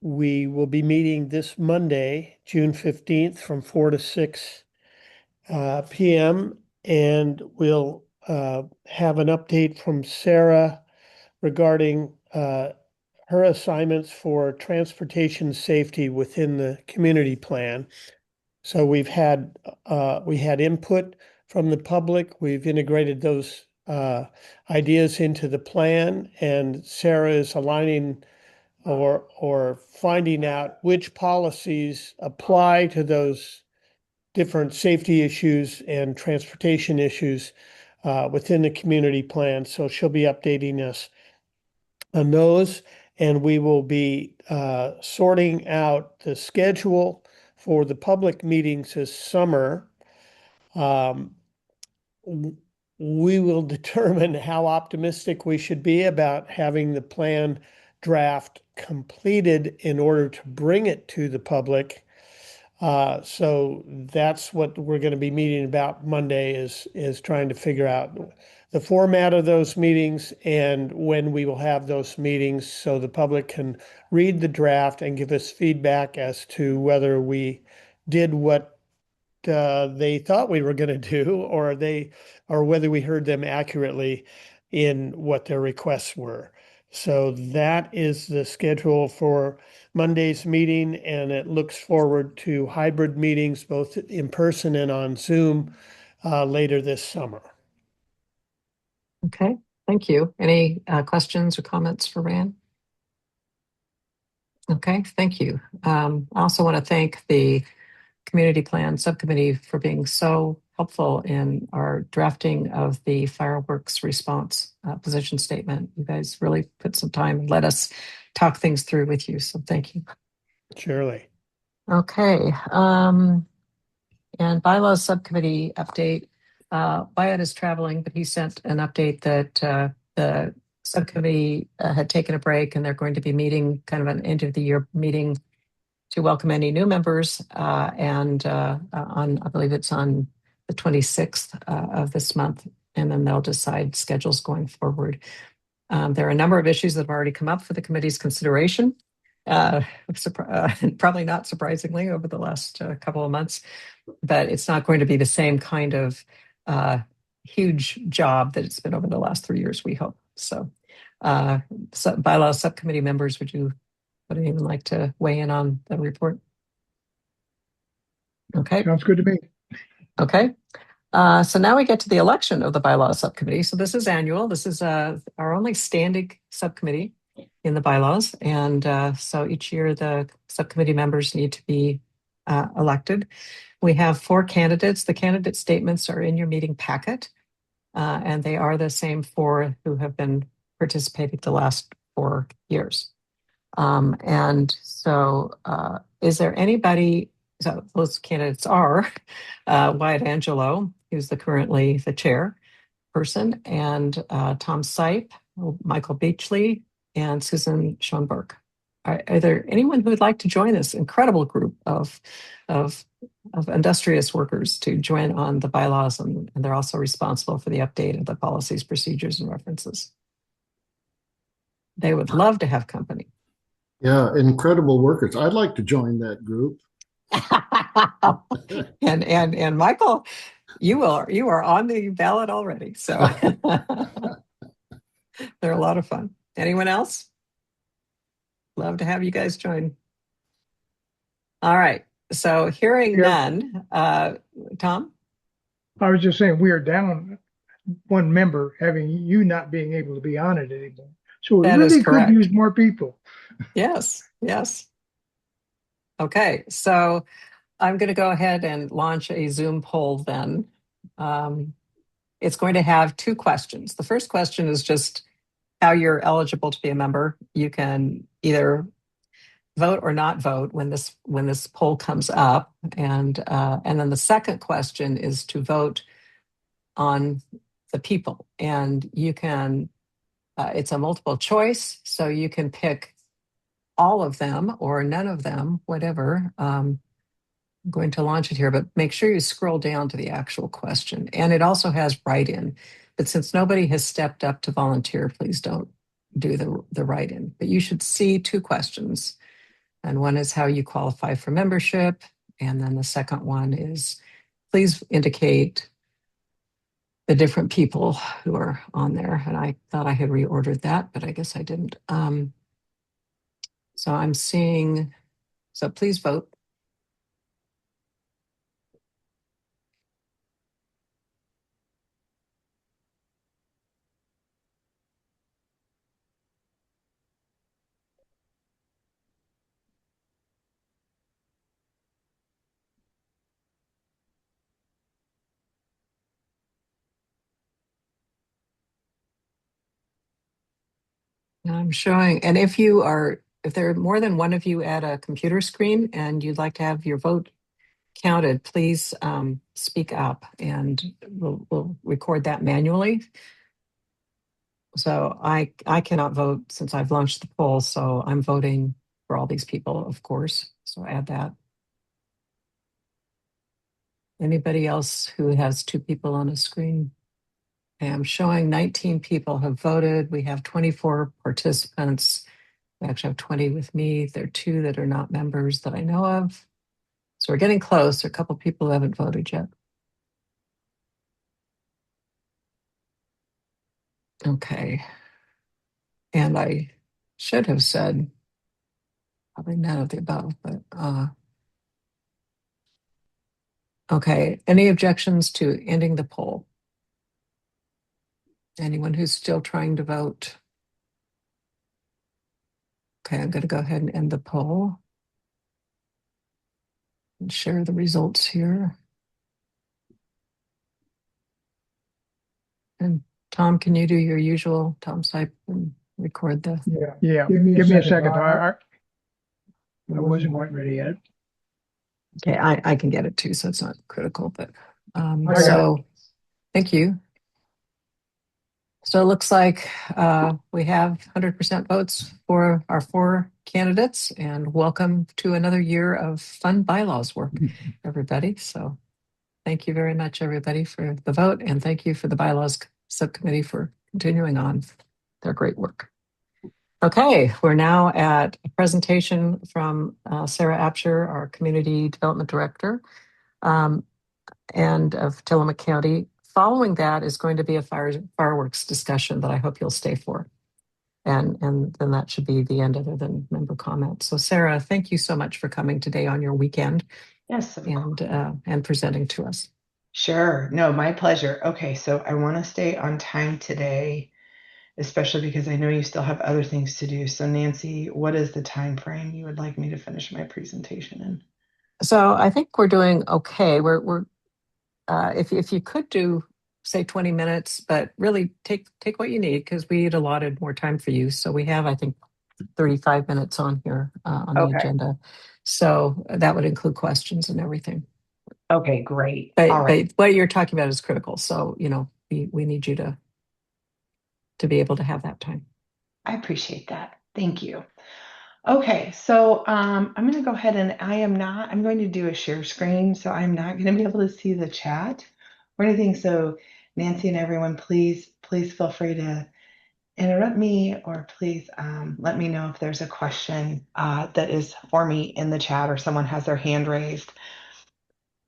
we will be meeting this Monday, June 15th from 4 to 6 p.m. and we'll have an update from Sarah regarding her assignments for transportation safety within the community plan. So we had input from the public. We've integrated those ideas into the plan, and Sarah is aligning or finding out which policies apply to those different safety issues and transportation issues within the community plan. So she'll be updating us on those, and we will be sorting out the schedule for the public meetings this summer. We will determine how optimistic we should be about having the plan draft completed in order to bring it to the public. So that's what we're going to be meeting about Monday is trying to figure out the format of those meetings and when we will have those meetings so the public can read the draft and give us feedback as to whether we did what they thought we were going to do, or whether we heard them accurately in what their requests were. So that is the schedule for Monday's meeting, and it looks forward to hybrid meetings, both in person and on Zoom, later this summer. Okay, thank you. Any questions or comments for Rand? Okay, thank you. I also want to thank the Community Plan Subcommittee for being so helpful in our drafting of the fireworks response position statement. You guys really put some time and let us talk things through with you, so thank you. Surely. Okay, and bylaws subcommittee update. Wyatt is traveling, but he sent an update that the subcommittee had taken a break, and they're going to be meeting kind of an end of the year meeting to welcome any new members, and I believe it's on the 26th of this month, and then they'll decide schedules going forward. There are a number of issues that have already come up for the committee's consideration, probably not surprisingly over the last couple of months, but it's not going to be the same kind of huge job that it's been over the last 3 years, we hope. So bylaws subcommittee members, would anyone like to weigh in on the report? Okay. Sounds good to me. Okay. So now we get to the election of the bylaws subcommittee. So this is annual. This is our only standing subcommittee in the bylaws. And so each year the subcommittee members need to be elected. We have 4 candidates. The candidate statements are in your meeting packet. And they are the same 4 who have been participating the last 4 years. And so is there anybody, so those candidates are Wyatt Angelo, who's currently the chair person, and Tom Sipe, Michael Beachley, and Susan Schoenberg. Are there anyone who would like to join this incredible group of industrious workers to join on the bylaws, and they're also responsible for the update of the policies, procedures, and references? They would love to have company. Yeah, incredible workers. I'd like to join that group. and Michael, you are on the ballot already. So they're a lot of fun. Anyone else? Love to have you guys join. All right. So hearing none, Tom? I was just saying we are down one member, having you not being able to be on it anymore. So we That is really could correct. use more people. Yes, yes. Okay, so I'm going to go ahead and launch a Zoom poll then. It's going to have two questions. The first question is just how you're eligible to be a member. You can either vote or not vote when this poll comes up, and then the second question is to vote on the people, and you can. It's a multiple choice, so you can pick all of them or none of them, whatever. I'm going to launch it here, but make sure you scroll down to the actual question. And it also has write-in, but since nobody has stepped up to volunteer, please don't do the write-in. But you should see two questions. And one is how you qualify for membership. And then the second one is, please indicate the different people who are on there. And I thought I had reordered that, but I guess I didn't. So I'm seeing, so please vote. I'm showing, and if there are more than one of you at a computer screen and you'd like to have your vote counted, please speak up and we'll record that manually. So I cannot vote since I've launched the poll, so I'm voting for all these people, of course. So add that. Anybody else who has two people on a screen? I'm showing 19 people have voted. We have 24 participants. We actually have 20 with me. There are 2 that are not members that I know of. So we're getting close. There are a couple people who haven't voted yet. Okay. And I should have said probably none of the above, but okay. Any objections to ending the poll? Anyone who's still trying to vote? Okay, I'm going to go ahead and end the poll and share the results here. And Tom, can you do your usual Tom Sipe and record the? Yeah. Give me a second. I wasn't quite ready yet. Okay, I can get it too, so it's not critical, but got so thank you. So it looks like we have 100% votes for our 4 candidates, and welcome to another year of fun bylaws work, everybody. So thank you very much, everybody, for the vote, and thank you for the bylaws subcommittee for continuing on their great work. Okay, we're now at a presentation from Sarah Apsher, our Community Development Director, and of Tillamook County. Following that is going to be a fireworks discussion that I hope you'll stay for. And then that should be the end other than member comments. So Sarah, thank you so much for coming today on your weekend. Yes. And presenting to us. Sure. No, my pleasure. Okay, so I want to stay on time today, especially because I know you still have other things to do. So Nancy, what is the time frame you would like me to finish my presentation in? So I think we're doing okay. We're if you could do say 20 minutes, but really take what you need because we had allotted more time for you. So we have, I think, 35 minutes on here on the agenda. So that would include questions and everything. Okay, great. But, All right. but what you're talking about is critical. So, we need you to be able to have that time. I appreciate that. Thank you. Okay, so I'm going to go ahead and I'm going to do a share screen, so I'm not going to be able to see the chat or anything. So Nancy and everyone, please feel free to interrupt me or please let me know if there's a question that is for me in the chat or someone has their hand raised.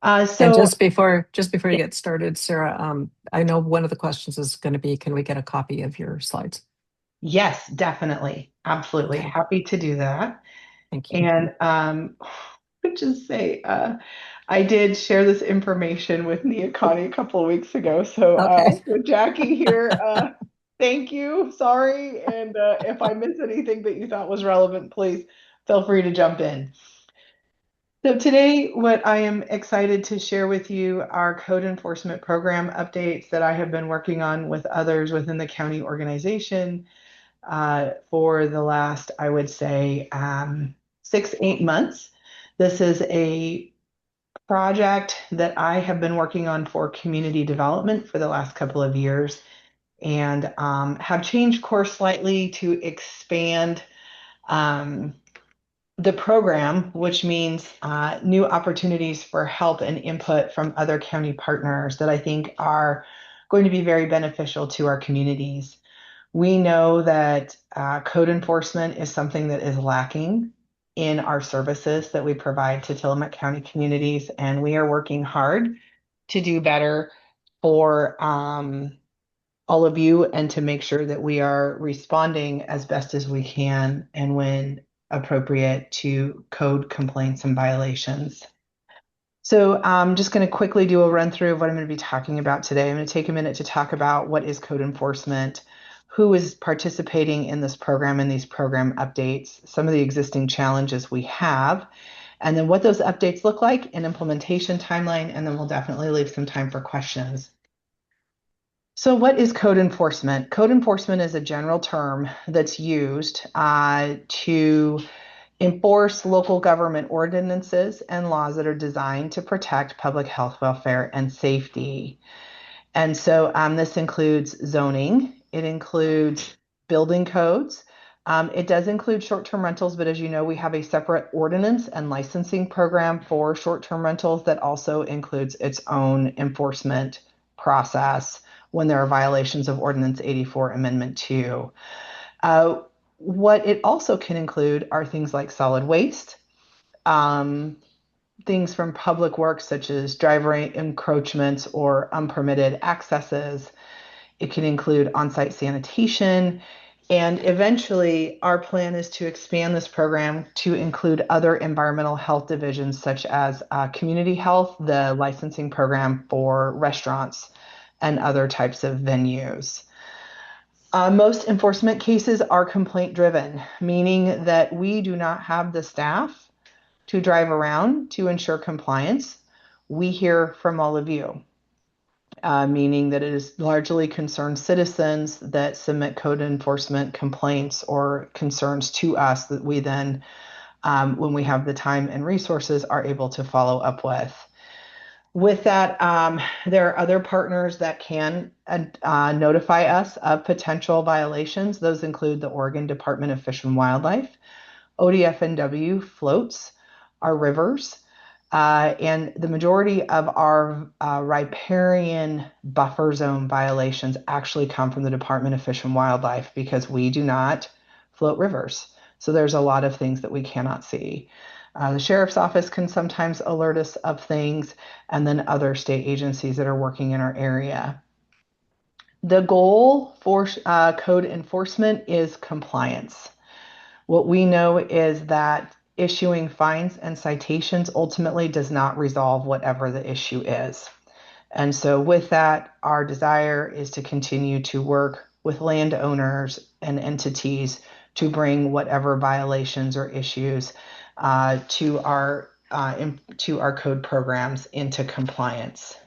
And just before you get started, Sarah, I know one of the questions is going to be, can we get a copy of your slides? Yes, definitely. Absolutely. Okay. Happy to do that. Thank you. And I would just say, I did share this information with Nia Connie a couple of weeks ago. So, Okay. so Jackie here Thank you. Sorry. And if I miss anything that you thought was relevant, please feel free to jump in. So today, what I am excited to share with you are code enforcement program updates that I have been working on with others within the county organization for the last, I would say, 6-8 months. This is a project that I have been working on for community development for the last couple of years, and have changed course slightly to expand the program, which means new opportunities for help and input from other county partners that I think are going to be very beneficial to our communities. We know that code enforcement is something that is lacking in our services that we provide to Tillamook County communities, and we are working hard to do better for all of you and to make sure that we are responding as best as we can and when appropriate to code complaints and violations. So I'm just going to quickly do a run through of what I'm going to be talking about today. I'm going to take a minute to talk about what is code enforcement, who is participating in this program and these program updates, some of the existing challenges we have, and then what those updates look like, an implementation timeline, and then we'll definitely leave some time for questions. So what is code enforcement? Code enforcement is a general term that's used to enforce local government ordinances and laws that are designed to protect public health, welfare, and safety. And so this includes zoning. It includes building codes. It does include short-term rentals, but as you know, we have a separate ordinance and licensing program for short-term rentals that also includes its own enforcement process when there are violations of Ordinance 84 Amendment 2. What it also can include are things like solid waste, things from public works such as driveway encroachments or unpermitted accesses. It can include on-site sanitation. And eventually, our plan is to expand this program to include other environmental health divisions such as community health, the licensing program for restaurants, and other types of venues. Most enforcement cases are complaint driven, meaning that we do not have the staff to drive around to ensure compliance. We hear from all of you, meaning that it is largely concerned citizens that submit code enforcement complaints or concerns to us that we then, when we have the time and resources, are able to follow up with. With that, there are other partners that can notify us of potential violations. Those include the Oregon Department of Fish and Wildlife, ODFNW floats our rivers, and the majority of our riparian buffer zone violations actually come from the Department of Fish and Wildlife because we do not float rivers. So there's a lot of things that we cannot see. The sheriff's office can sometimes alert us of things, and then other state agencies that are working in our area. The goal for code enforcement is compliance. What we know is that issuing fines and citations ultimately does not resolve whatever the issue is. And so with that, our desire is to continue to work with landowners and entities to bring whatever violations or issues to our code programs into compliance.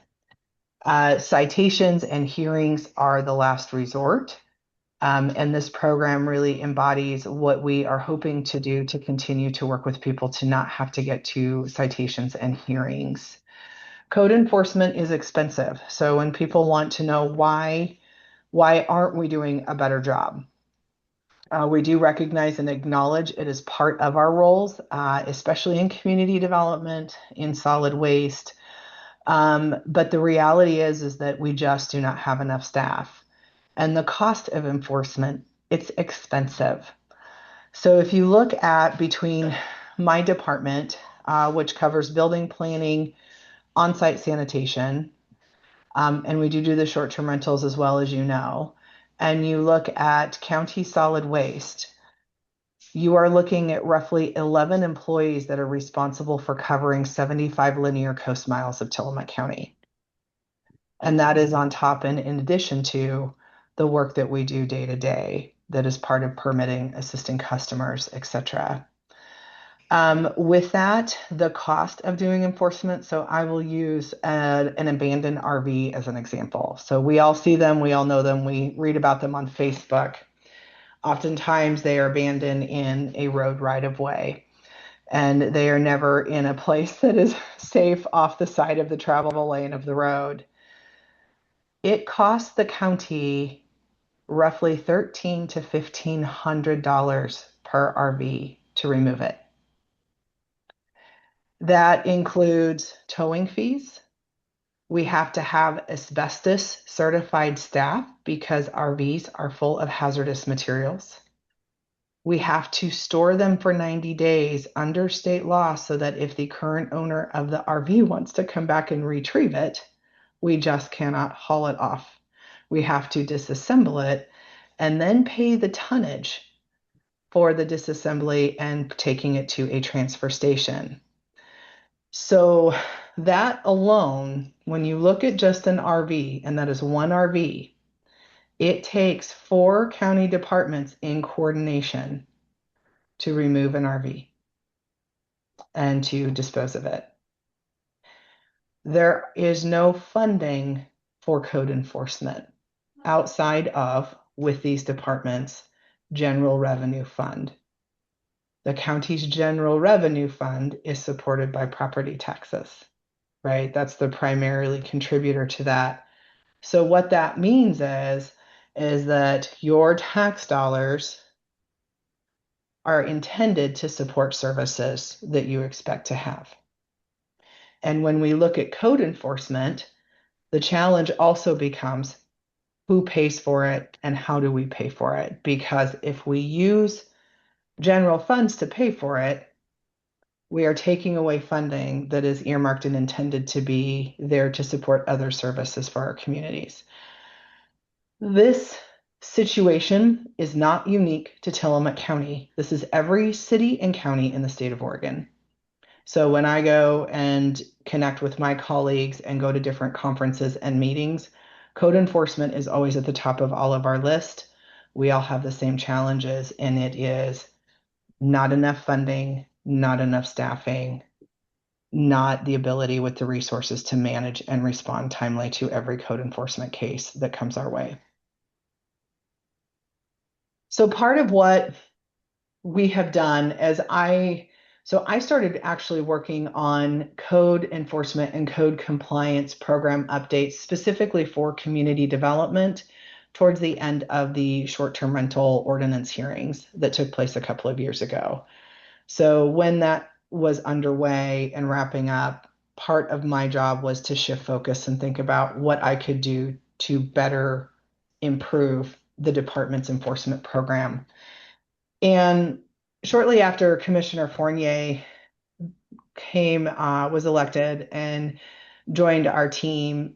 Citations and hearings are the last resort, and this program really embodies what we are hoping to do to continue to work with people to not have to get to citations and hearings. Code enforcement is expensive, so when people want to know why aren't we doing a better job? We do recognize and acknowledge it is part of our roles, especially in community development, in solid waste. But the reality is that we just do not have enough staff. And the cost of enforcement, it's expensive. So if you look at between my department, which covers building planning, on-site sanitation, and we do the short-term rentals as well, as you know, and you look at county solid waste, you are looking at roughly 11 employees that are responsible for covering 75 linear coast miles of Tillamook County. And that is on top and in addition to the work that we do day to day that is part of permitting, assisting customers, etc. With that, the cost of doing enforcement, so I will use an abandoned RV as an example. So we all see them, we all know them, we read about them on Facebook. Oftentimes they are abandoned in a road right of way, and they are never in a place that is safe off the side of the travelable lane of the road. It costs the county roughly $1,300 to $1,500 per RV to remove it. That includes towing fees. We have to have asbestos certified staff because RVs are full of hazardous materials. We have to store them for 90 days under state law so that if the current owner of the RV wants to come back and retrieve it, we just cannot haul it off. We have to disassemble it and then pay the tonnage for the disassembly and taking it to a transfer station. So that alone, when you look at just an RV, and that is one RV, it takes 4 county departments in coordination to remove an RV and to dispose of it. There is no funding for code enforcement outside of, with these departments, general revenue fund. The county's general revenue fund is supported by property taxes, right? That's the primarily contributor to that. So what that means is that your tax dollars are intended to support services that you expect to have. And when we look at code enforcement, the challenge also becomes who pays for it and how do we pay for it? Because if we use general funds to pay for it, we are taking away funding that is earmarked and intended to be there to support other services for our communities. This situation is not unique to Tillamook County. This is every city and county in the state of Oregon. So when I go and connect with my colleagues and go to different conferences and meetings, code enforcement is always at the top of all of our list. We all have the same challenges, and it is not enough funding, not enough staffing, not the ability with the resources to manage and respond timely to every code enforcement case that comes our way. So part of what we have done as I started actually working on code enforcement and code compliance program updates specifically for community development towards the end of the short-term rental ordinance hearings that took place a couple of years ago. So when that was underway and wrapping up, part of my job was to shift focus and think about what I could do to better improve the department's enforcement program. And shortly after Commissioner Fournier was elected and joined our team,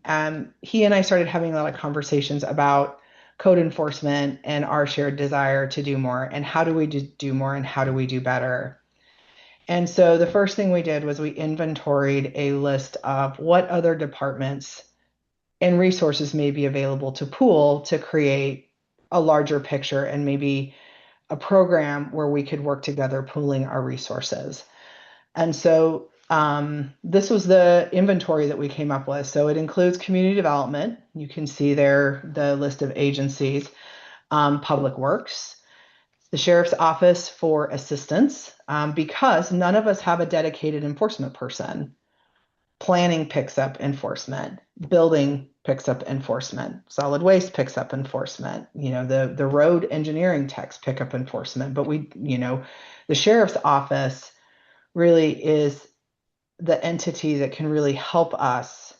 he and I started having a lot of conversations about code enforcement and our shared desire to do more, and how do we do more, and how do we do better. And so the first thing we did was we inventoried a list of what other departments and resources may be available to pool to create a larger picture and maybe a program where we could work together pooling our resources. And so this was the inventory that we came up with. So it includes community development. You can see there the list of agencies, public works, the sheriff's office for assistance, because none of us have a dedicated enforcement person. Planning picks up enforcement, building picks up enforcement, solid waste picks up enforcement, the road engineering techs pick up enforcement, but the sheriff's office really is the entity that can really help us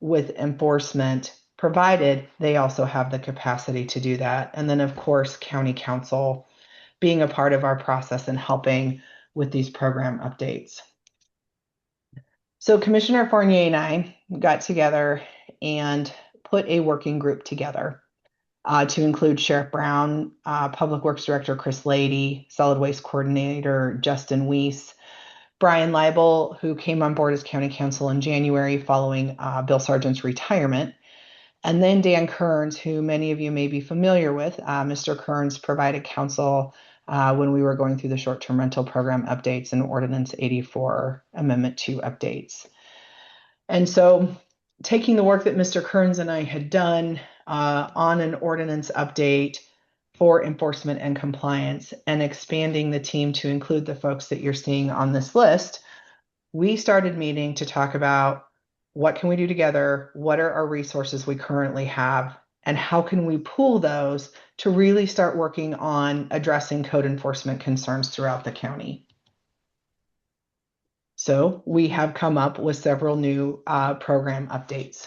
with enforcement, provided they also have the capacity to do that. And then, of course, county council being a part of our process and helping with these program updates. So Commissioner Fournier and I got together and put a working group together to include Sheriff Brown, Public Works Director Chris Lady, Solid Waste Coordinator Justin Weiss, Brian Leibel, who came on board as County Counsel in January following Bill Sargent's retirement, And then Dan Kearns, who many of you may be familiar with. Mr. Kearns provided counsel when we were going through the short-term rental program updates and Ordinance 84 Amendment 2 updates. And so taking the work that Mr. Kearns and I had done on an ordinance update for enforcement and compliance and expanding the team to include the folks that you're seeing on this list, we started meeting to talk about what can we do together, what are our resources we currently have, and how can we pool those to really start working on addressing code enforcement concerns throughout the county. So we have come up with several new program updates.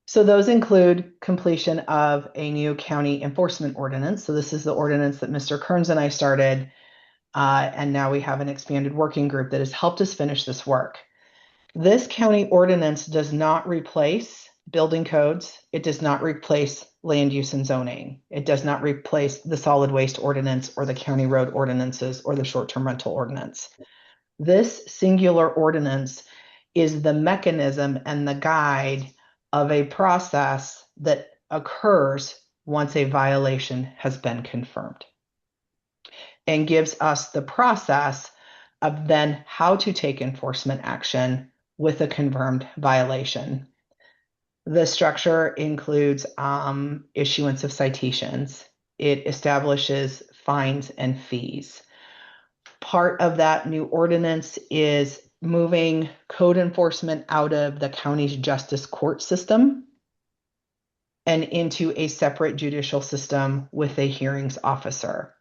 So those include completion of a new county enforcement ordinance. So this is the ordinance that Mr. Kearns and I started, and now we have an expanded working group that has helped us finish this work. This county ordinance does not replace building codes. It does not replace land use and zoning. It does not replace the solid waste ordinance or the county road ordinances or the short-term rental ordinance. This singular ordinance is the mechanism and the guide of a process that occurs once a violation has been confirmed, and gives us the process of then how to take enforcement action with a confirmed violation. The structure includes issuance of citations. It establishes fines and fees. Part of that new ordinance is moving code enforcement out of the county's justice court system and into a separate judicial system with a hearings officer.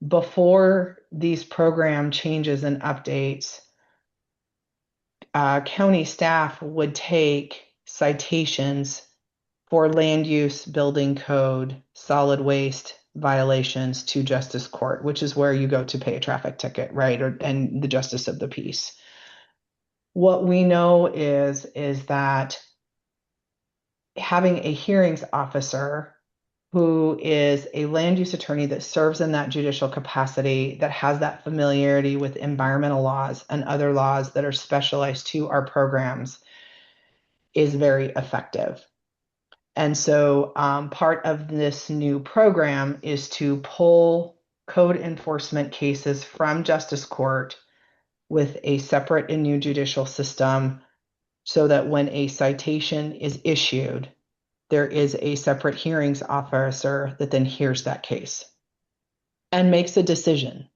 Before these program changes and updates, county staff would take citations for land use, building code, solid waste violations to justice court, which is where you go to pay a traffic ticket, right? And the justice of the peace. What we know is that having a hearings officer who is a land use attorney that serves in that judicial capacity, that has that familiarity with environmental laws and other laws that are specialized to our programs, is very effective. And so part of this new program is to pull code enforcement cases from justice court with a separate and new judicial system, so that when a citation is issued, there is a separate hearings officer that then hears that case and makes a decision.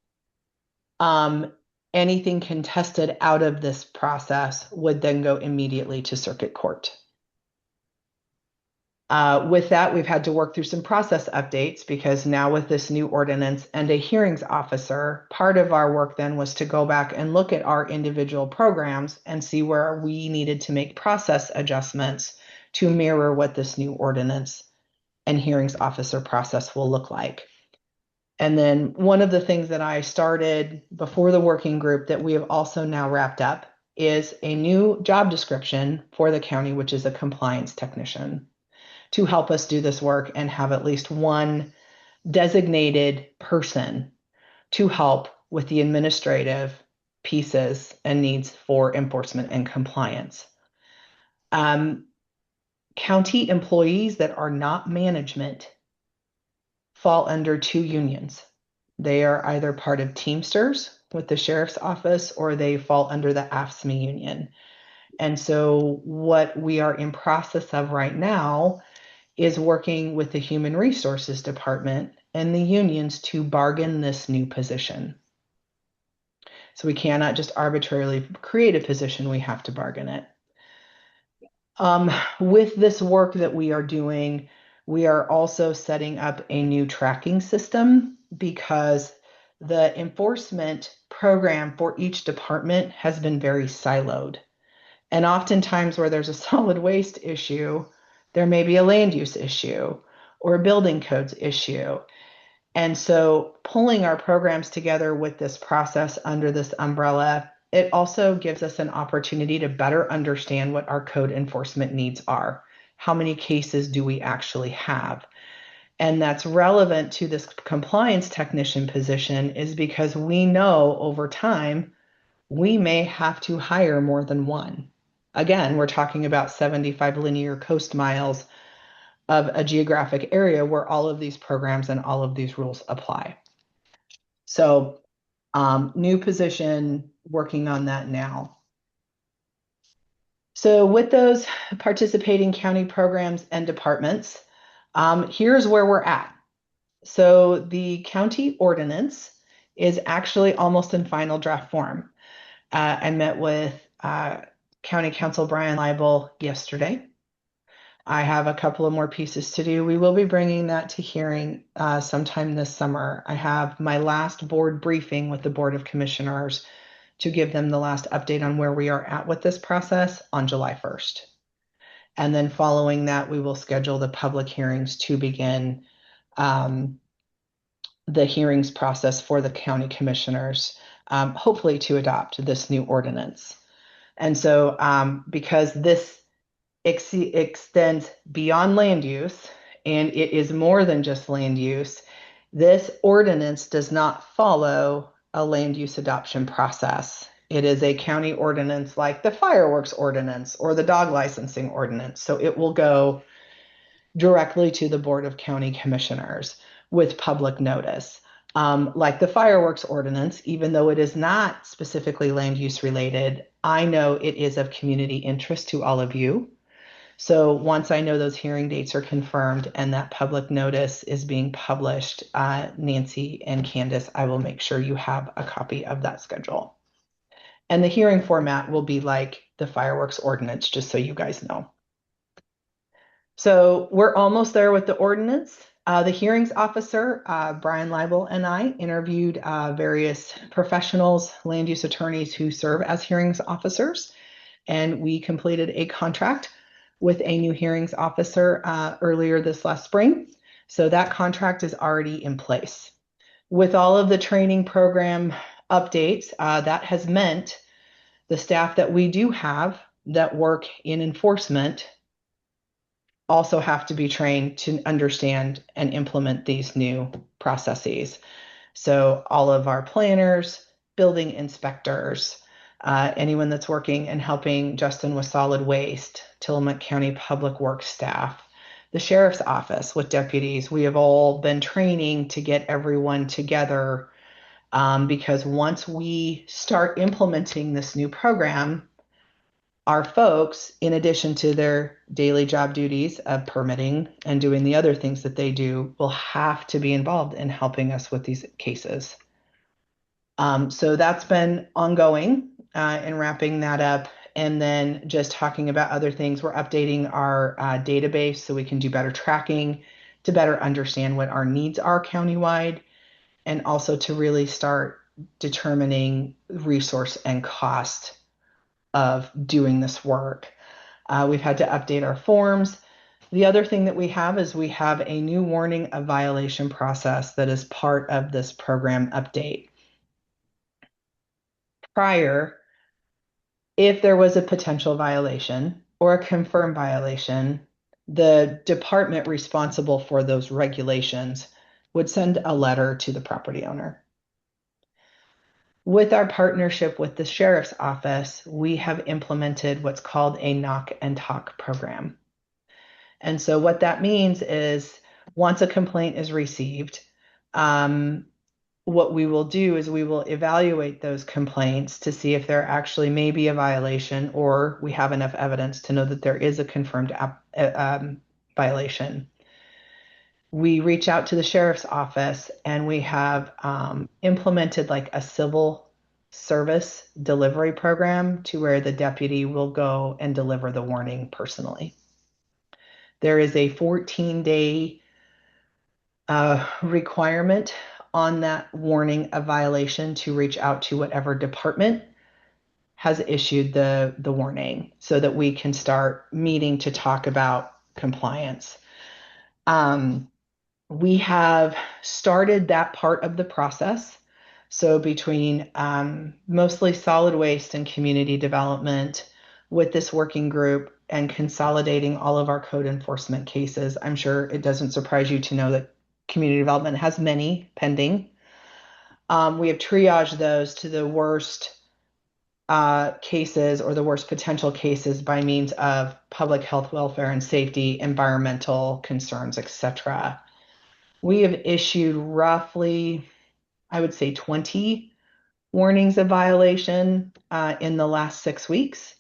Anything contested out of this process would then go immediately to circuit court. With that, we've had to work through some process updates, because now with this new ordinance and a hearings officer, part of our work then was to go back and look at our individual programs and see where we needed to make process adjustments to mirror what this new ordinance and hearings officer process will look like. And then one of the things that I started before the working group that we have also now wrapped up is a new job description for the county, which is a compliance technician, to help us do this work and have at least one designated person to help with the administrative pieces and needs for enforcement and compliance. County employees that are not management fall under two unions. They are either part of Teamsters with the sheriff's office, or they fall under the AFSCME union. And so what we are in process of right now is working with the Human Resources Department and the unions to bargain this new position. So we cannot just arbitrarily create a position, we have to bargain it. With this work that we are doing, we are also setting up a new tracking system, because the enforcement program for each department has been very siloed. And oftentimes where there's a solid waste issue, there may be a land use issue or a building codes issue. And so pulling our programs together with this process under this umbrella, it also gives us an opportunity to better understand what our code enforcement needs are. How many cases do we actually have? And that's relevant to this compliance technician position, is because we know over time we may have to hire more than one. Again, we're talking about 75 linear coast miles of a geographic area where all of these programs and all of these rules apply. So new position, working on that now. So with those participating county programs and departments, here's where we're at. So the county ordinance is actually almost in final draft form. I met with County Counsel Brian Leibel yesterday. I have a couple of more pieces to do. We will be bringing that to hearing sometime this summer. I have my last board briefing with the Board of Commissioners to give them the last update on where we are at with this process on July 1st. And then following that, we will schedule the public hearings to begin the hearings process for the county commissioners, hopefully to adopt this new ordinance. And so because this extends beyond land use, and it is more than just land use, this ordinance does not follow a land use adoption process. It is a county ordinance like the fireworks ordinance or the dog licensing ordinance. So it will go directly to the Board of County Commissioners with public notice. Like the fireworks ordinance, even though it is not specifically land use related, I know it is of community interest to all of you. So once I know those hearing dates are confirmed and that public notice is being published, Nancy and Candace, I will make sure you have a copy of that schedule. And the hearing format will be like the fireworks ordinance, just so you guys know. So we're almost there with the ordinance. The hearings officer, Brian Leibel, and I interviewed various professionals, land use attorneys who serve as hearings officers, and we completed a contract with a new hearings officer earlier this last spring. So that contract is already in place. With all of the training program updates, that has meant the staff that we do have that work in enforcement also have to be trained to understand and implement these new processes. So all of our planners, building inspectors, anyone that's working and helping Justin with solid waste, Tillamook County Public Works staff, the sheriff's office with deputies, we have all been training to get everyone together because once we start implementing this new program, our folks, in addition to their daily job duties of permitting and doing the other things that they do, will have to be involved in helping us with these cases. So that's been ongoing and wrapping that up. And then just talking about other things, we're updating our database so we can do better tracking to better understand what our needs are countywide, and also to really start determining resource and cost of doing this work. We've had to update our forms. The other thing that we have is we have a new warning of violation process that is part of this program update. Prior, if there was a potential violation or a confirmed violation, the department responsible for those regulations would send a letter to the property owner. With our partnership with the sheriff's office, we have implemented what's called a knock and talk program. And so what that means is once a complaint is received, what we will do is we will evaluate those complaints to see if there actually may be a violation or we have enough evidence to know that there is a confirmed violation. We reach out to the sheriff's office and we have implemented like a civil service delivery program to where the deputy will go and deliver the warning personally. There is a 14-day requirement on that warning of violation to reach out to whatever department has issued the warning so that we can start meeting to talk about compliance. We have started that part of the process. So between mostly solid waste and community development with this working group and consolidating all of our code enforcement cases, I'm sure it doesn't surprise you to know that community development has many pending. We have triaged those to the worst cases or the worst potential cases by means of public health, welfare, and safety, environmental concerns, etc. We have issued roughly, I would say, 20 warnings of violation in the last 6 weeks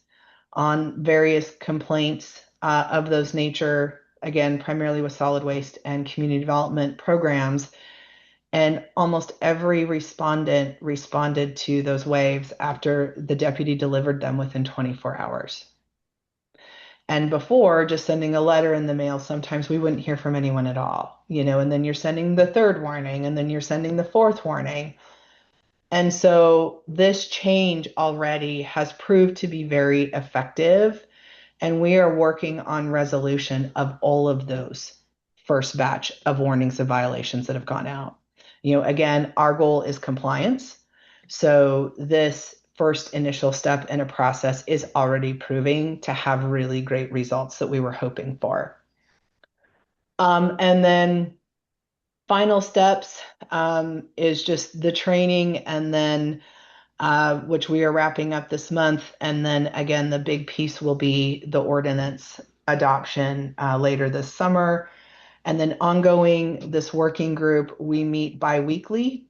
on various complaints of those nature, again, primarily with solid waste and community development programs. And almost every respondent responded to those waves after the deputy delivered them within 24 hours. And before, just sending a letter in the mail, sometimes we wouldn't hear from anyone at all, and then you're sending the third warning, and then you're sending the fourth warning. And so this change already has proved to be very effective, and we are working on resolution of all of those first batch of warnings of violations that have gone out. Again, our goal is compliance. So this first initial step in a process is already proving to have really great results that we were hoping for. And then final steps is just the training, and then which we are wrapping up this month. And then again, the big piece will be the ordinance adoption later this summer. And then ongoing, this working group, we meet bi-weekly.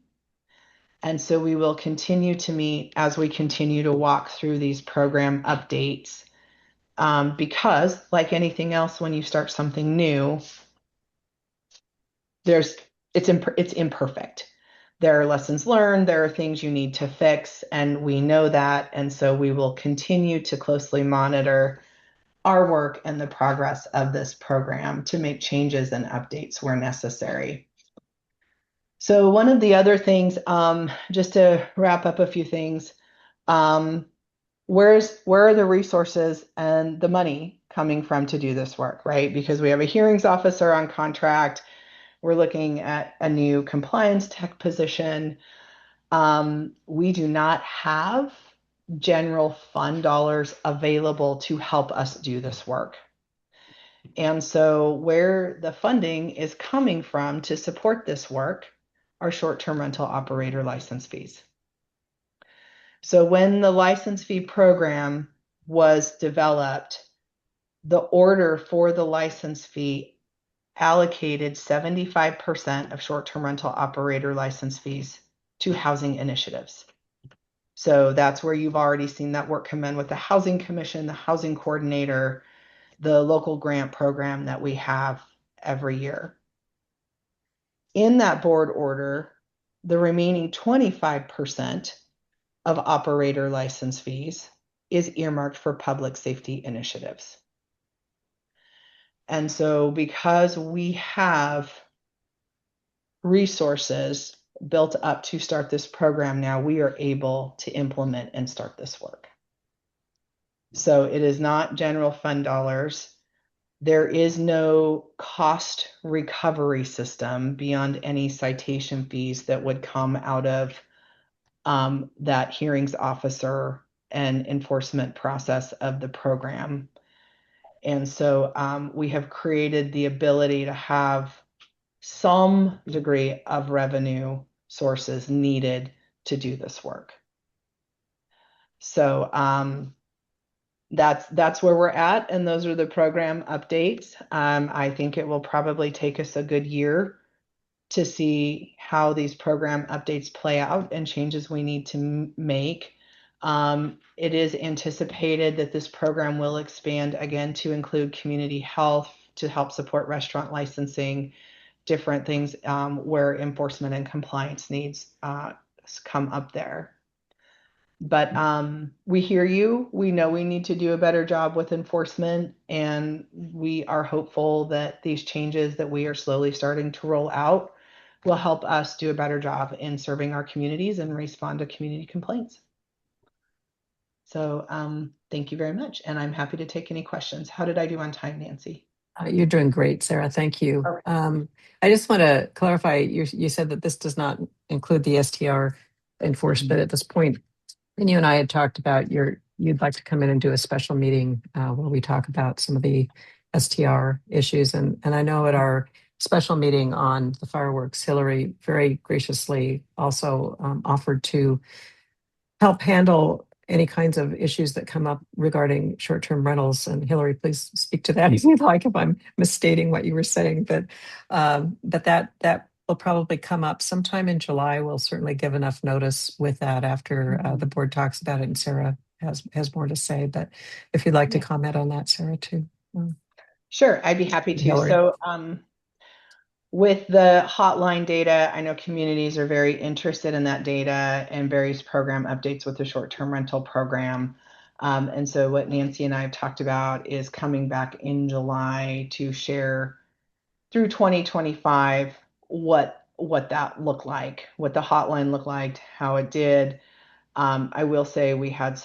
And so we will continue to meet as we continue to walk through these program updates. Because like anything else, when you start something new, it's imperfect. There are lessons learned, there are things you need to fix, and we know that. And so we will continue to closely monitor our work and the progress of this program to make changes and updates where necessary. So one of the other things, just to wrap up a few things, where are the resources and the money coming from to do this work, right? Because we have a hearings officer on contract. We're looking at a new compliance tech position. We do not have general fund dollars available to help us do this work. And so where the funding is coming from to support this work are short-term rental operator license fees. So when the license fee program was developed, the order for the license fee allocated 75% of short-term rental operator license fees to housing initiatives. So that's where you've already seen that work come in with the Housing Commission, the Housing Coordinator, the local grant program that we have every year. In that board order, the remaining 25% of operator license fees is earmarked for public safety initiatives. And so because we have resources built up to start this program now, we are able to implement and start this work. So it is not general fund dollars. There is no cost recovery system beyond any citation fees that would come out of that hearings officer and enforcement process of the program. And so we have created the ability to have some degree of revenue sources needed to do this work. So that's where we're at, and those are the program updates. I think it will probably take us a good year to see how these program updates play out and changes we need to make. It is anticipated that this program will expand again to include community health, to help support restaurant licensing, different things where enforcement and compliance needs come up there. But we hear you. We know we need to do a better job with enforcement, and we are hopeful that these changes that we are slowly starting to roll out will help us do a better job in serving our communities and respond to community complaints. So thank you very much, and I'm happy to take any questions. How did I do on time, Nancy? You're doing great, Sarah. Thank you. I just want to clarify, you said that this does not include the STR enforcement at this point. And you and I had talked about you'd like to come in and do a special meeting where we talk about some of the STR issues. And I know at our special meeting on the fireworks, Hillary very graciously also offered to help handle any kinds of issues that come up regarding short-term rentals. And Hillary, please speak to that if you'd like, if I'm misstating what you were saying. But that will probably come up sometime in July. We'll certainly give enough notice with that after the board talks about it, and Sarah has more to say. But if you'd like to comment on that, Sarah, too. Sure, I'd be happy to. Hillary. So with the hotline data, I know communities are very interested in that data and various program updates with the short-term rental program. And so what Nancy and I have talked about is coming back in July to share through 2025 what that looked like, what the hotline looked like, how it did. I will say we had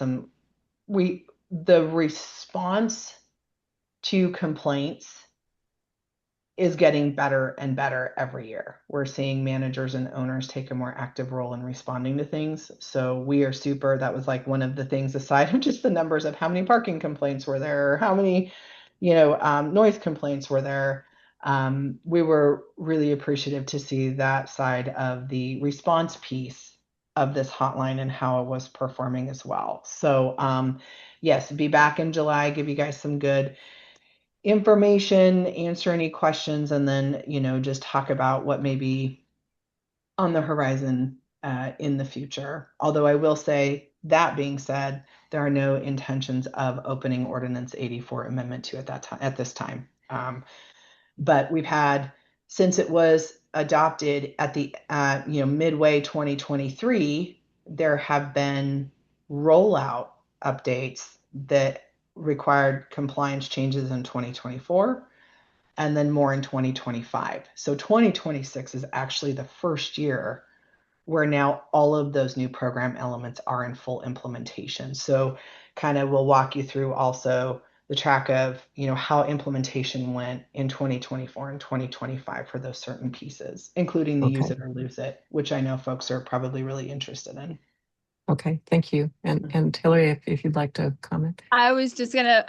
the response to complaints is getting better and better every year. We're seeing managers and owners take a more active role in responding to things. So we are super, that was like one of the things aside from just the numbers of how many parking complaints were there, or how many, noise complaints were there. We were really appreciative to see that side of the response piece of this hotline and how it was performing as well. So yes, be back in July, give you guys some good information, answer any questions, and then, just talk about what may be on the horizon in the future. Although I will say, that being said, there are no intentions of opening Ordinance 84 Amendment 2 at this time. But we've had, since it was adopted at the midway 2023, there have been rollout updates that required compliance changes in 2024 and then more in 2025. So 2026 is actually the first year where now all of those new program elements are in full implementation. So kind of we'll walk you through also the track of, how implementation went in 2024 and 2025 for those certain pieces, including the use it or lose it, which I know folks are probably really interested in. Okay, thank you. And Hillary, if you'd like to comment. I was just gonna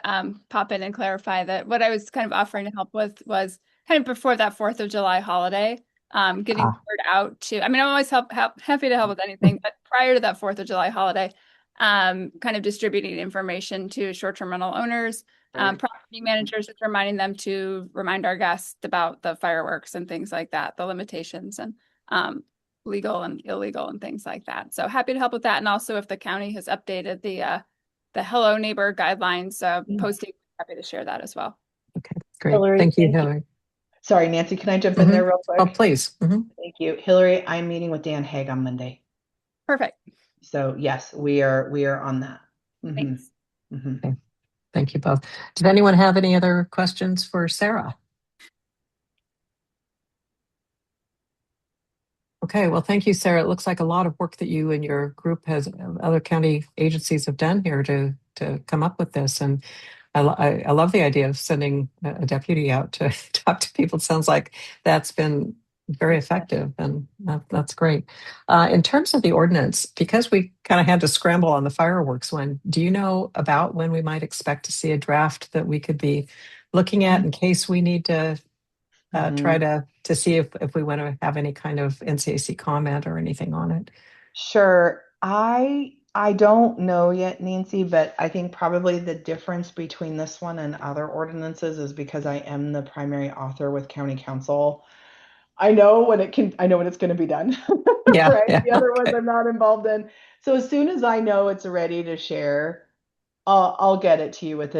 pop in and clarify that what I was kind of offering to help with was kind of before that 4th of July holiday, getting word out to, I'm always happy to help with anything, but prior to that 4th of July holiday, kind of distributing information to short-term rental owners, property managers, just reminding them to remind our guests about the fireworks and things like that, the limitations and legal and illegal and things like that. So happy to help with that. And also if the county has updated the Hello Neighbor guidelines posting, happy to share that as well. Okay, great. Hillary, thank you, Hillary. Sorry, Nancy, can I jump in there real quick? Oh, please. Thank you. Hillary, I'm meeting with Dan Haig on Monday. Perfect. So yes, we are on that. Thanks. Okay. Thank you both. Did anyone have any other questions for Sarah? Okay, well, thank you, Sarah. It looks like a lot of work that you and your group other county agencies have done here to come up with this. And I love the idea of sending a deputy out to talk to people. It sounds like that's been very effective, and that's great. In terms of the ordinance, because we kind of had to scramble on the fireworks one, do you know about when we might expect to see a draft that we could be looking at in case we need to try to see if we want to have any kind of NCAC comment or anything on it? Sure. I don't know yet, Nancy, but I think probably the difference between this one and other ordinances is because I am the primary author with county council. I know when it's going to be done. Yeah, right? yeah, The other ones I'm not involved in. So as soon as I know it's ready to share, I'll get it to you with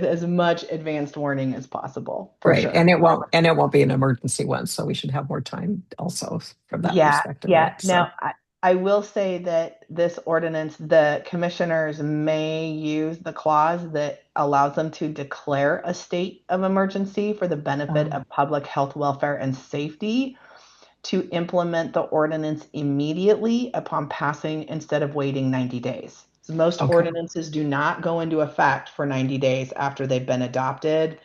as much advanced warning as possible. Great. Sure. And it won't be an emergency one, so we should have more time also from that perspective. Yeah. Right? So. Now, I will say that this ordinance, the commissioners may use the clause that allows them to declare a state of emergency for the benefit of public health, welfare, and safety to implement the ordinance immediately upon passing instead of waiting 90 days. So most ordinances do not go into effect for 90 days after they've been adopted,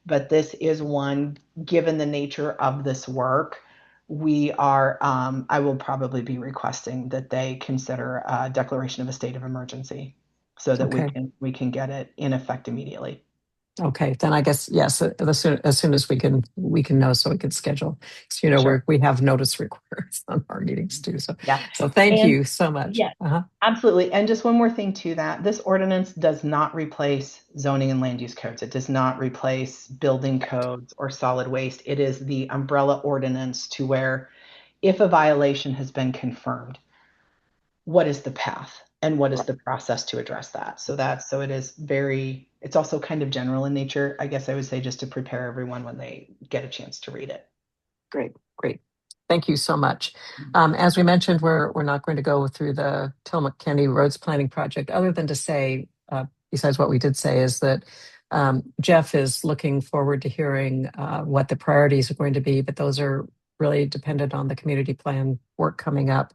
but this is one, given the nature of this work, we are, I will probably be requesting that they consider a declaration of a state of emergency so that we can get it in effect immediately. Okay, then I guess, yes, as soon as we can know, so we can schedule. So, Sure. we have notice requirements on our meetings too. So, Yeah. so thank And you so much. yeah, absolutely. And just one more thing to that, this ordinance does not replace zoning and land use codes. It does not replace building codes or solid waste. It is the umbrella ordinance to where if a violation has been confirmed, what is the path and what is the process to address that? So it is it's also kind of general in nature, I guess I would say, just to prepare everyone when they get a chance to read it. Great. Thank you so much. As we mentioned, we're not going to go through the Tillamook County Roads Planning Project, other than to say, besides what we did say, is that Jeff is looking forward to hearing what the priorities are going to be, but those are really dependent on the community plan work coming up.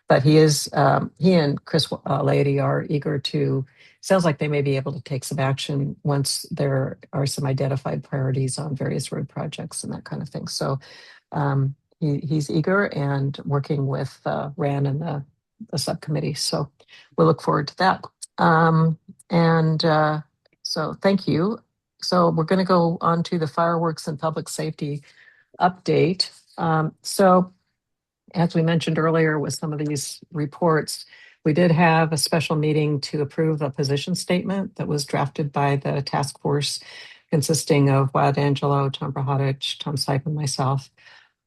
But he and Chris Leidy are eager to, sounds like they may be able to take some action once there are some identified priorities on various road projects and that kind of thing. So he's eager and working with Ran and the subcommittee. So we look forward to that. So thank you. So we're going to go on to the fireworks and public safety update. So as we mentioned earlier with some of these reports, we did have a special meeting to approve a position statement that was drafted by the task force consisting of Wyatt Angelo, Tom Prahodich, Tom Sipe, and myself.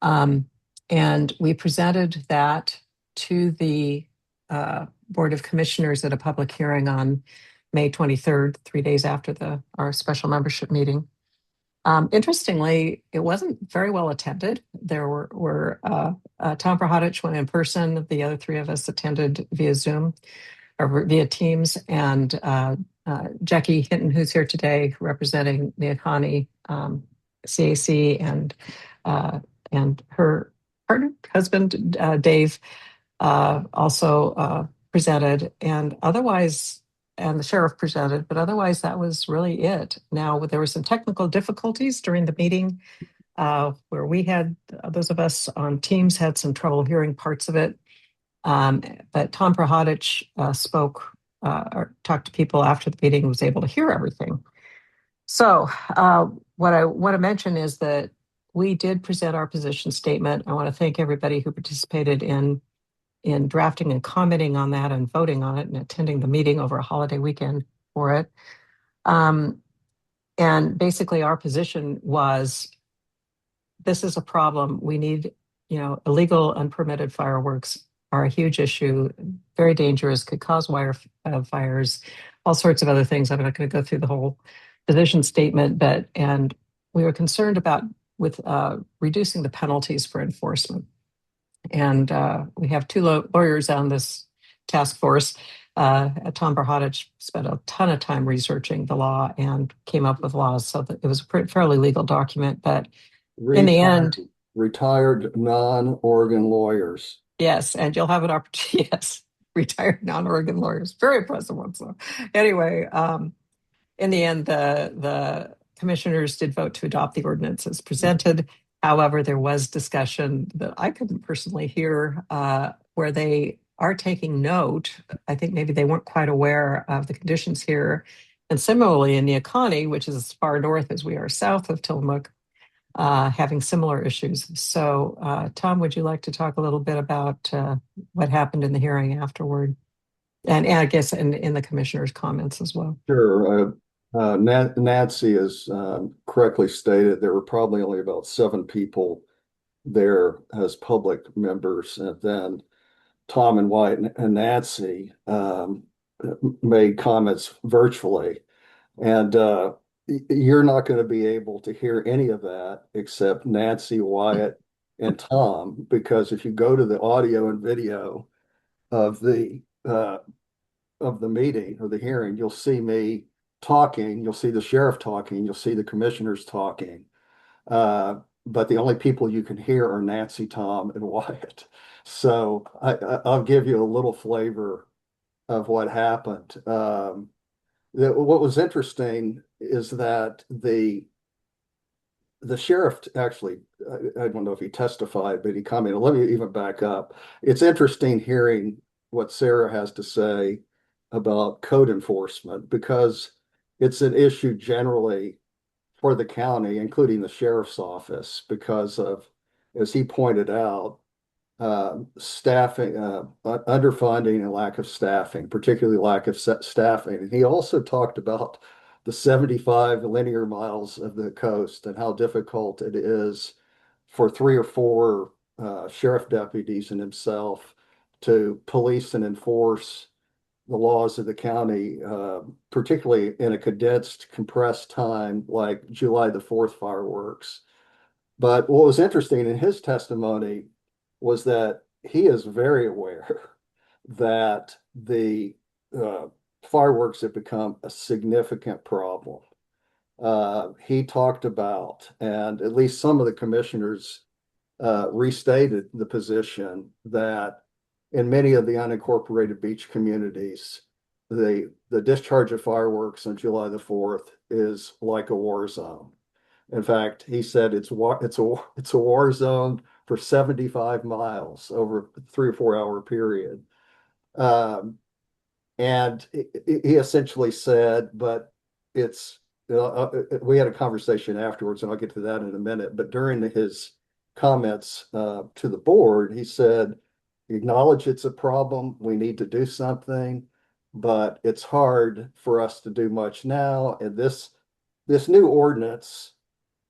And we presented that to the Board of Commissioners at a public hearing on May 23rd, 3 days after our special membership meeting. Interestingly, it wasn't very well attended. There were Tom Prahodich went in person. The other three of us attended via Zoom or via Teams, and Jackie Hinton, who's here today representing Neocani CAC, and her husband Dave also presented, and otherwise. And the sheriff presented, but otherwise that was really it. Now, there were some technical difficulties during the meeting where we had, those of us on Teams had some trouble hearing parts of it. But Tom Prahodich spoke or talked to people after the meeting, was able to hear everything. So what I want to mention is that we did present our position statement. I want to thank everybody who participated in drafting and commenting on that and voting on it and attending the meeting over a holiday weekend for it. And basically our position was, this is a problem. We need, illegal unpermitted fireworks are a huge issue, very dangerous, could cause fires, all sorts of other things. I'm not going to go through the whole position statement, and we were concerned about reducing the penalties for enforcement. And we have two lawyers on this task force. Tom Prahodich spent a ton of time researching the law and came up with laws, so that it was a fairly legal document. But in the end, retired non-Oregon lawyers. Yes, and you'll have an opportunity. Yes, retired non-Oregon lawyers, very impressive ones. So anyway, in the end, the commissioners did vote to adopt the ordinance as presented. However, there was discussion that I couldn't personally hear where they are taking note. I think maybe they weren't quite aware of the conditions here. And similarly in Neocani, which is as far north as we are south of Tillamook, having similar issues. So Tom, would you like to talk a little bit about what happened in the hearing afterward? And I guess in the commissioner's comments as well. Sure. Nancy has correctly stated there were probably only about 7 people there as public members, and then Tom and Wyatt and Nancy made comments virtually, and you're not going to be able to hear any of that except Nancy, Wyatt, and Tom, because if you go to the audio and video of the meeting or the hearing, you'll see me talking, you'll see the sheriff talking, you'll see the commissioners talking. But the only people you can hear are Nancy, Tom, and Wyatt. So I'll give you a little flavor of what happened. What was interesting is that the sheriff actually, I don't know if he testified, but he commented. Let me even back up. It's interesting hearing what Sarah has to say about code enforcement, because it's an issue generally for the county, including the sheriff's office, because of, as he pointed out, staffing, underfunding and lack of staffing, particularly lack of staffing. And he also talked about the 75 linear miles of the coast and how difficult it is for 3 or 4 sheriff deputies and himself to police and enforce the laws of the county, particularly in a condensed, compressed time like July the 4th fireworks. But what was interesting in his testimony was that he is very aware that the fireworks have become a significant problem. He talked about, and at least some of the commissioners restated the position that in many of the unincorporated beach communities, the discharge of fireworks on July the 4th is like a war zone. In fact, he said it's a war zone for 75 miles over a 3 or 4 hour period. And he essentially said, but it's, we had a conversation afterwards, and I'll get to that in a minute, but during his comments to the board, he said, acknowledge it's a problem, we need to do something, but it's hard for us to do much now. And this new ordinance,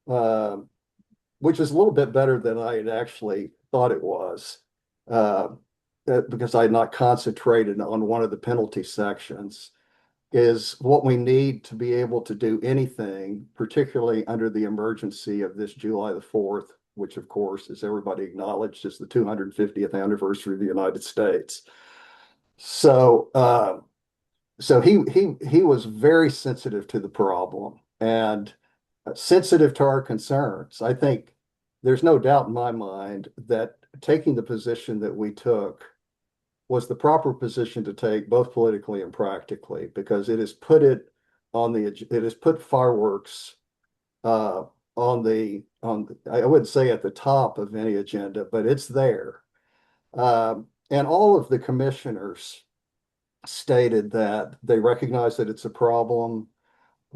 which is a little bit better than I had actually thought it was, because I had not concentrated on one of the penalty sections, is what we need to be able to do anything, particularly under the emergency of this July the 4th, which of course, as everybody acknowledged, is the 250th anniversary of the United States. So, he was very sensitive to the problem and sensitive to our concerns. I think there's no doubt in my mind that taking the position that we took was the proper position to take, both politically and practically, because it has put fireworks I wouldn't say at the top of any agenda, but it's there. And all of the commissioners stated that they recognize that it's a problem.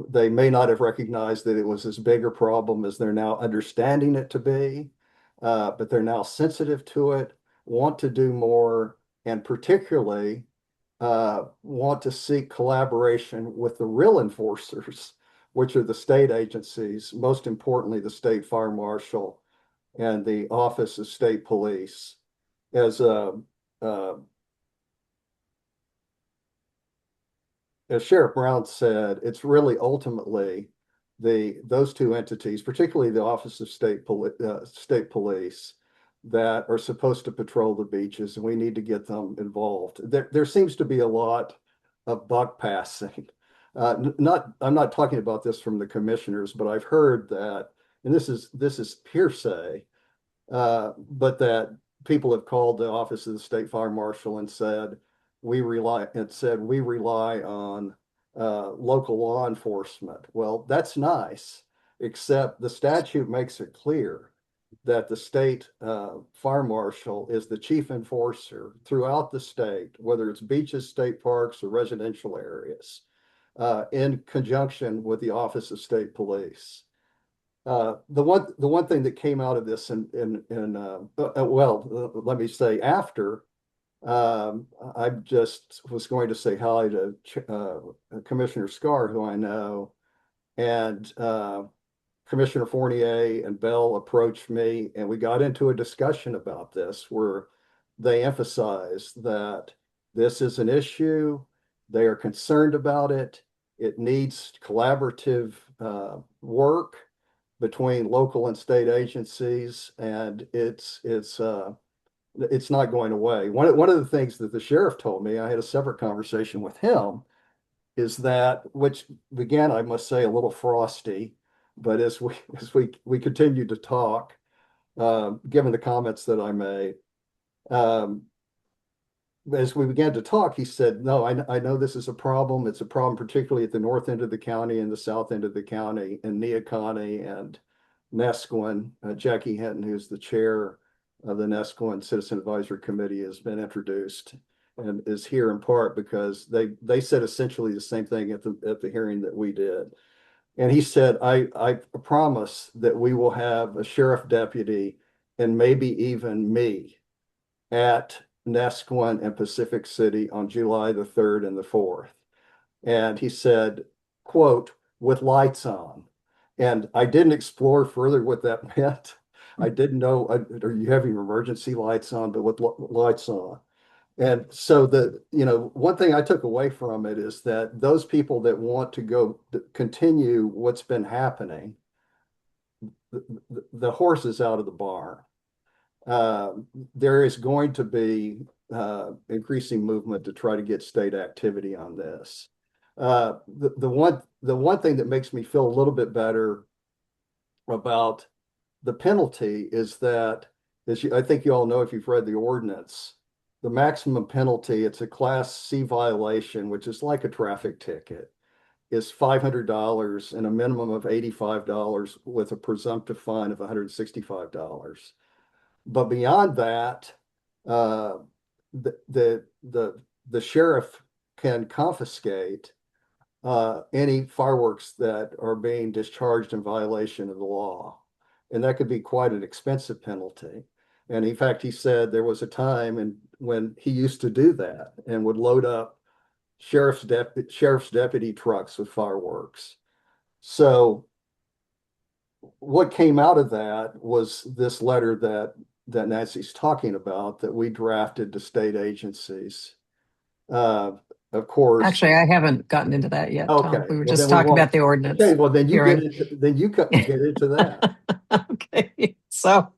They may not have recognized that it was as big a problem as they're now understanding it to be, but they're now sensitive to it, want to do more, and particularly want to seek collaboration with the real enforcers, which are the state agencies, most importantly, the state fire marshal and the Office of State Police. As Sheriff Brown said, it's really ultimately those two entities, particularly the Office of State Police, that are supposed to patrol the beaches, and we need to get them involved. There seems to be a lot of buck passing. I'm not talking about this from the commissioners, but I've heard that, and this is hearsay, but that people have called the Office of the State Fire Marshal and said, we rely on local law enforcement. Well, that's nice, except the statute makes it clear that the state fire marshal is the chief enforcer throughout the state, whether it's beaches, state parks, or residential areas, in conjunction with the Office of State Police. The one thing that came out of this, let me say after, I just was going to say hi to Commissioner Scar, who I know, and Commissioner Fournier and Bell approached me, and we got into a discussion about this where they emphasized that this is an issue. They are concerned about it. It needs collaborative work between local and state agencies, and it's not going away. One of the things that the sheriff told me, I had a separate conversation with him, is that, which began, I must say, a little frosty, but as we continued to talk, given the comments that I made, as we began to talk, he said, no, I know this is a problem. It's a problem particularly at the north end of the county and the south end of the county, in Neocony and Nesquin. Jackie Hinton, who's the chair of the Nesquin Citizen Advisory Committee, has been introduced and is here in part because they said essentially the same thing at the hearing that we did. And he said, I promise that we will have a sheriff deputy and maybe even me at Nesquin and Pacific City on July the 3rd and the 4th. And he said, quote, with lights on. And I didn't explore further what that meant. I didn't know, are you having emergency lights on, but with lights on? And so one thing I took away from it is that those people that want to go continue what's been happening, the horse is out of the barn. There is going to be increasing movement to try to get state activity on this. The one thing that makes me feel a little bit better about the penalty is that, I think you all know if you've read the ordinance, the maximum penalty, it's a Class C violation, which is like a traffic ticket, is $500 and a minimum of $85 with a presumptive fine of $165. But beyond that, the sheriff can confiscate any fireworks that are being discharged in violation of the law. And that could be quite an expensive penalty. And in fact, he said there was a time when he used to do that and would load up sheriff's deputy trucks with fireworks. So what came out of that was this letter that Nancy's talking about that we drafted to state agencies. Of course. Actually, I haven't gotten into that yet, Okay. Tom. We were Well, just then talking about the ordinance. Okay, well, then you hearing. get into that. Okay. So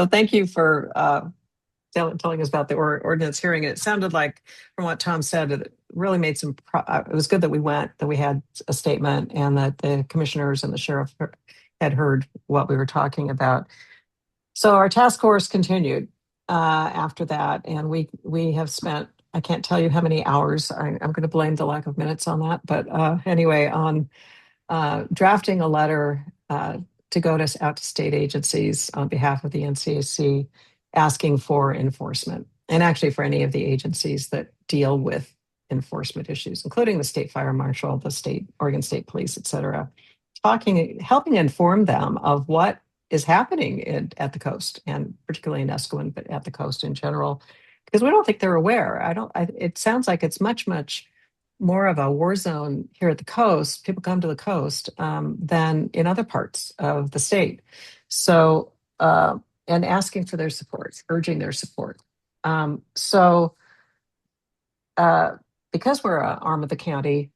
thank you for telling us about the ordinance hearing. It sounded like, from what Tom said, it really made some. It was good that we had a statement, and that the commissioners and the sheriff had heard what we were talking about. So our task force continued after that, and we have spent, I can't tell you how many hours. I'm going to blame the lack of minutes on that, but anyway, on drafting a letter to go out to state agencies on behalf of the NCAC, asking for enforcement, and actually for any of the agencies that deal with enforcement issues, including the state fire marshal, the Oregon State Police, et cetera, helping inform them of what is happening at the coast, and particularly in Nesquin, but at the coast in general, because we don't think they're aware. It sounds like it's much more of a war zone here at the coast. People come to the coast than in other parts of the state. So, and asking for their support, urging their support. Because we're an arm of the county,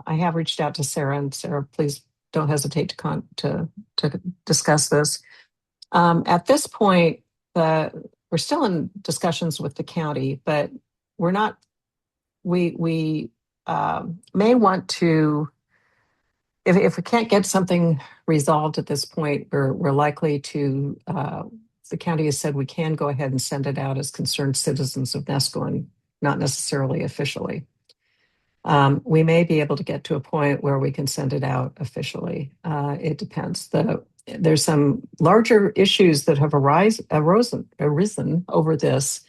I have reached out to Sarah, and Sarah, please don't hesitate to discuss this. At this point, we're still in discussions with the county, but we're not. We may want to, if we can't get something resolved at this point, we're likely to. The county has said we can go ahead and send it out as concerned citizens of Nesquin, not necessarily officially. We may be able to get to a point where we can send it out officially. It depends. There's some larger issues that have arisen over this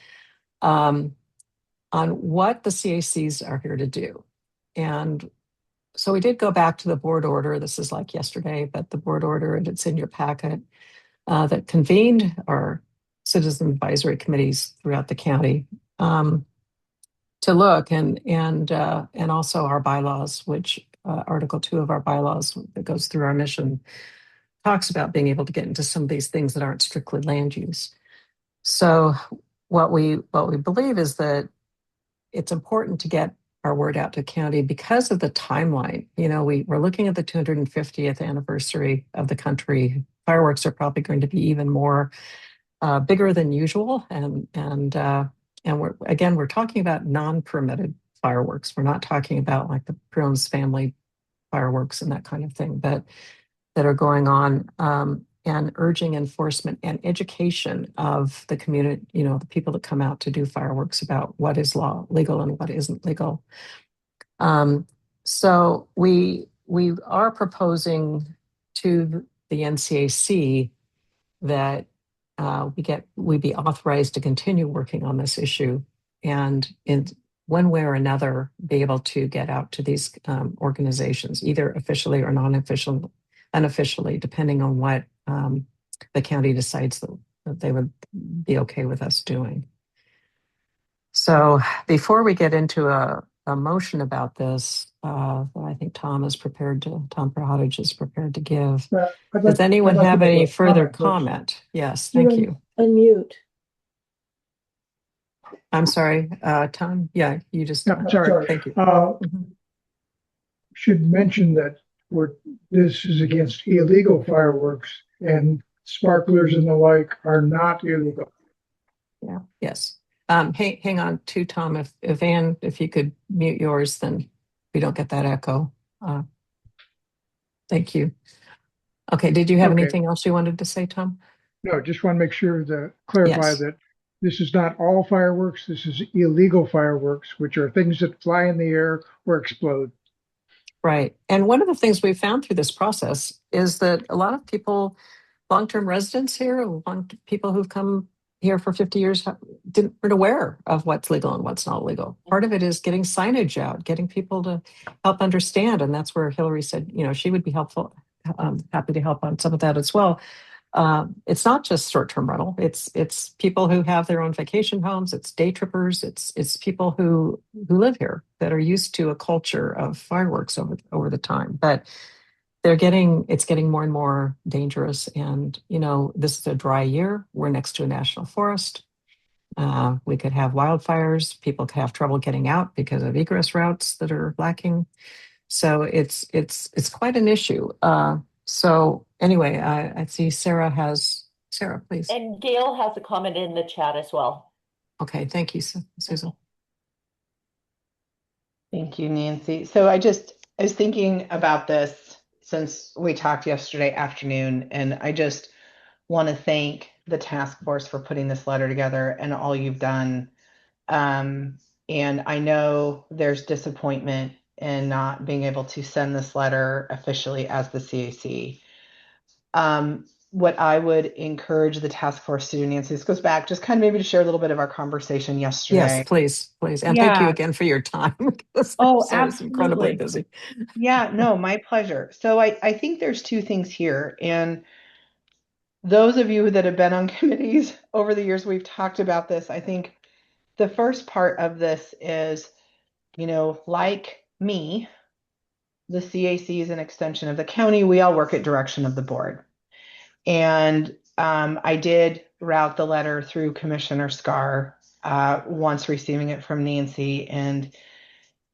on what the CACs are here to do. And so we did go back to the board order. This is like yesterday, but the board order, and it's in your packet, that convened our citizen advisory committees throughout the county to look, and also our bylaws, which Article 2 of our bylaws that goes through our mission talks about being able to get into some of these things that aren't strictly land use. So what we believe is that it's important to get our word out to county because of the timeline. We're looking at the 250th anniversary of the country. Fireworks are probably going to be even more bigger than usual, and we're talking about non-permitted fireworks. We're not talking about like the Prones family fireworks and that kind of thing, but that are going on, and urging enforcement and education of the community, the people that come out to do fireworks about what is legal and what isn't legal. So we are proposing to the NCAC that we be authorized to continue working on this issue, and one way or another, be able to get out to these organizations, either officially or unofficially, depending on what the county decides that they would be okay with us doing. So before we get into a motion about this, I think Tom Prahatich is prepared to give. Does anyone have any further comment? Yes, thank you. Unmute. I'm sorry, Tom. Yeah, you just. No, sorry. Thank you. Should mention that this is against illegal fireworks, and sparklers and the like are not illegal. Yeah. Yes. Hang on to Tom. If Ann, if you could mute yours, then we don't get that echo. Thank you. Okay. Did you have anything else you wanted to say, Tom? No, just want to make sure to clarify Yes. that this is not all fireworks. This is illegal fireworks, which are things that fly in the air or explode. Right. And one of the things we found through this process is that a lot of people, long-term residents here, people who've come here for 50 years, weren't aware of what's legal and what's not legal. Part of it is getting signage out, getting people to help understand. And that's where Hillary said, she would be happy to help on some of that as well. It's not just short-term rental. It's people who have their own vacation homes. It's day trippers. It's people who live here that are used to a culture of fireworks over the time. But it's getting more and more dangerous. And this is a dry year. We're next to a national forest. We could have wildfires. People could have trouble getting out because of egress routes that are lacking. So it's quite an issue. So anyway, I see Sarah, please. And Gail has a comment in the chat as well. Okay, thank you, Susan. Thank you, Nancy. So I was thinking about this since we talked yesterday afternoon, and I just want to thank the task force for putting this letter together and all you've done. And I know there's disappointment in not being able to send this letter officially as the CAC. What I would encourage the task force to do, Nancy, this goes back just kind of maybe to share a little bit of our conversation yesterday. Yes, please. And thank you again for your time. Absolutely. Incredibly busy. Yeah, no, my pleasure. So I think there's two things here. And those of you that have been on committees over the years, we've talked about this. I think the first part of this is, like me, the CAC is an extension of the county. We all work at direction of the board. And I did route the letter through Commissioner Scar once receiving it from Nancy, and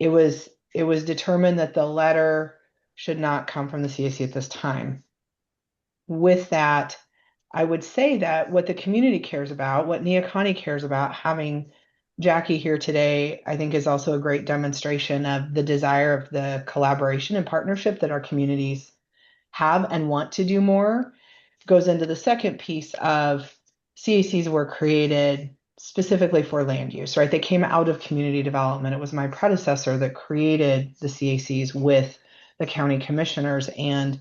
it was determined that the letter should not come from the CAC at this time. With that, I would say that what the community cares about, what Neocani cares about, having Jackie here today, I think is also a great demonstration of the desire of the collaboration and partnership that our communities have and want to do more. Goes into the second piece of CACs were created specifically for land use, right? They came out of community development. It was my predecessor that created the CACs with the county commissioners, and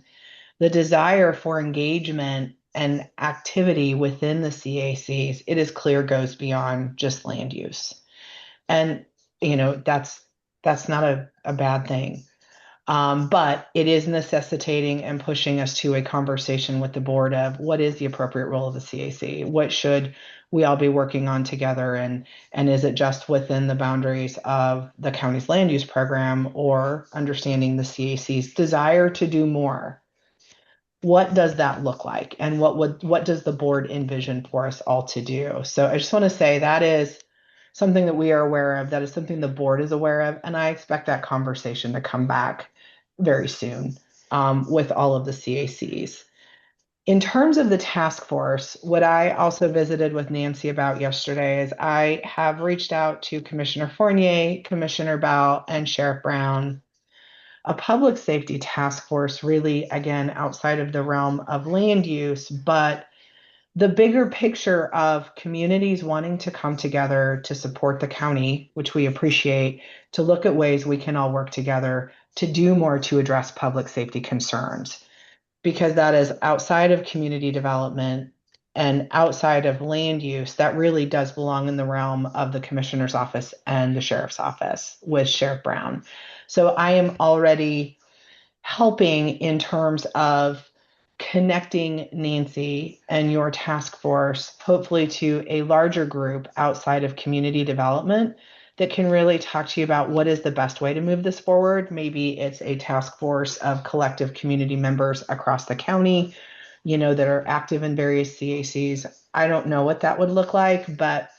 the desire for engagement and activity within the CACs, it is clear, goes beyond just land use. And, that's not a bad thing. But it is necessitating and pushing us to a conversation with the board of what is the appropriate role of the CAC? What should we all be working on together? And is it just within the boundaries of the county's land use program, or understanding the CAC's desire to do more? What does that look like? And what does the board envision for us all to do? So I just want to say that is something that we are aware of. That is something the board is aware of. And I expect that conversation to come back very soon with all of the CACs. In terms of the task force, what I also visited with Nancy about yesterday is I have reached out to Commissioner Fournier, Commissioner Bell, and Sheriff Brown. A public safety task force, really, again, outside of the realm of land use, but the bigger picture of communities wanting to come together to support the county, which we appreciate, to look at ways we can all work together to do more to address public safety concerns, because that is outside of community development. And outside of land use, that really does belong in the realm of the commissioner's office and the sheriff's office with Sheriff Brown. So I am already helping in terms of connecting Nancy and your task force, hopefully to a larger group outside of community development that can really talk to you about what is the best way to move this forward. Maybe it's a task force of collective community members across the county, that are active in various CACs. I don't know what that would look like, but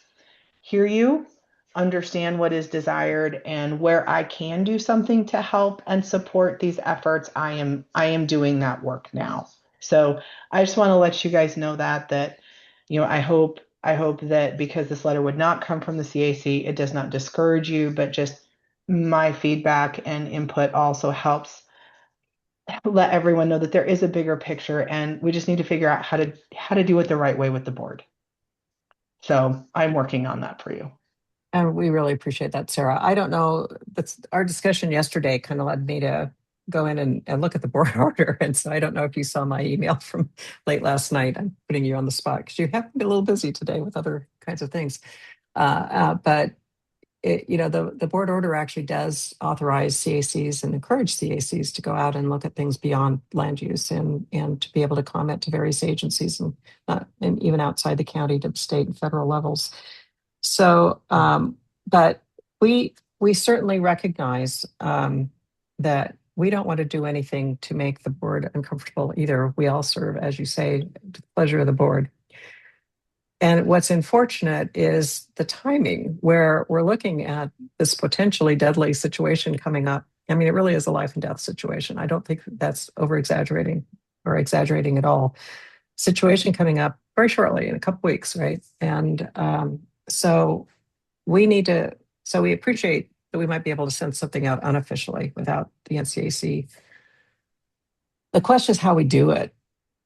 hear you, understand what is desired, and where I can do something to help and support these efforts, I am doing that work now. So I just want to let you guys know that I hope that because this letter would not come from the CAC, it does not discourage you, but just my feedback and input also helps let everyone know that there is a bigger picture, and we just need to figure out how to do it the right way with the board. So I'm working on that for you. And we really appreciate that, Sarah. I don't know, that's our discussion yesterday kind of led me to go in and look at the board order. And so I don't know if you saw my email from late last night. I'm putting you on the spot because you have been a little busy today with other kinds of things. But the board order actually does authorize CACs and encourage CACs to go out and look at things beyond land use and to be able to comment to various agencies and even outside the county to state and federal levels. So, but we certainly recognize that we don't want to do anything to make the board uncomfortable either. We all serve, as you say, to the pleasure of the board. And what's unfortunate is the timing where we're looking at this potentially deadly situation coming up. I mean, it really is a life and death situation. I don't think that's over-exaggerating or exaggerating at all. Situation coming up very shortly in a couple weeks, right? And so we appreciate that we might be able to send something out unofficially without the NCAC. The question is how we do it.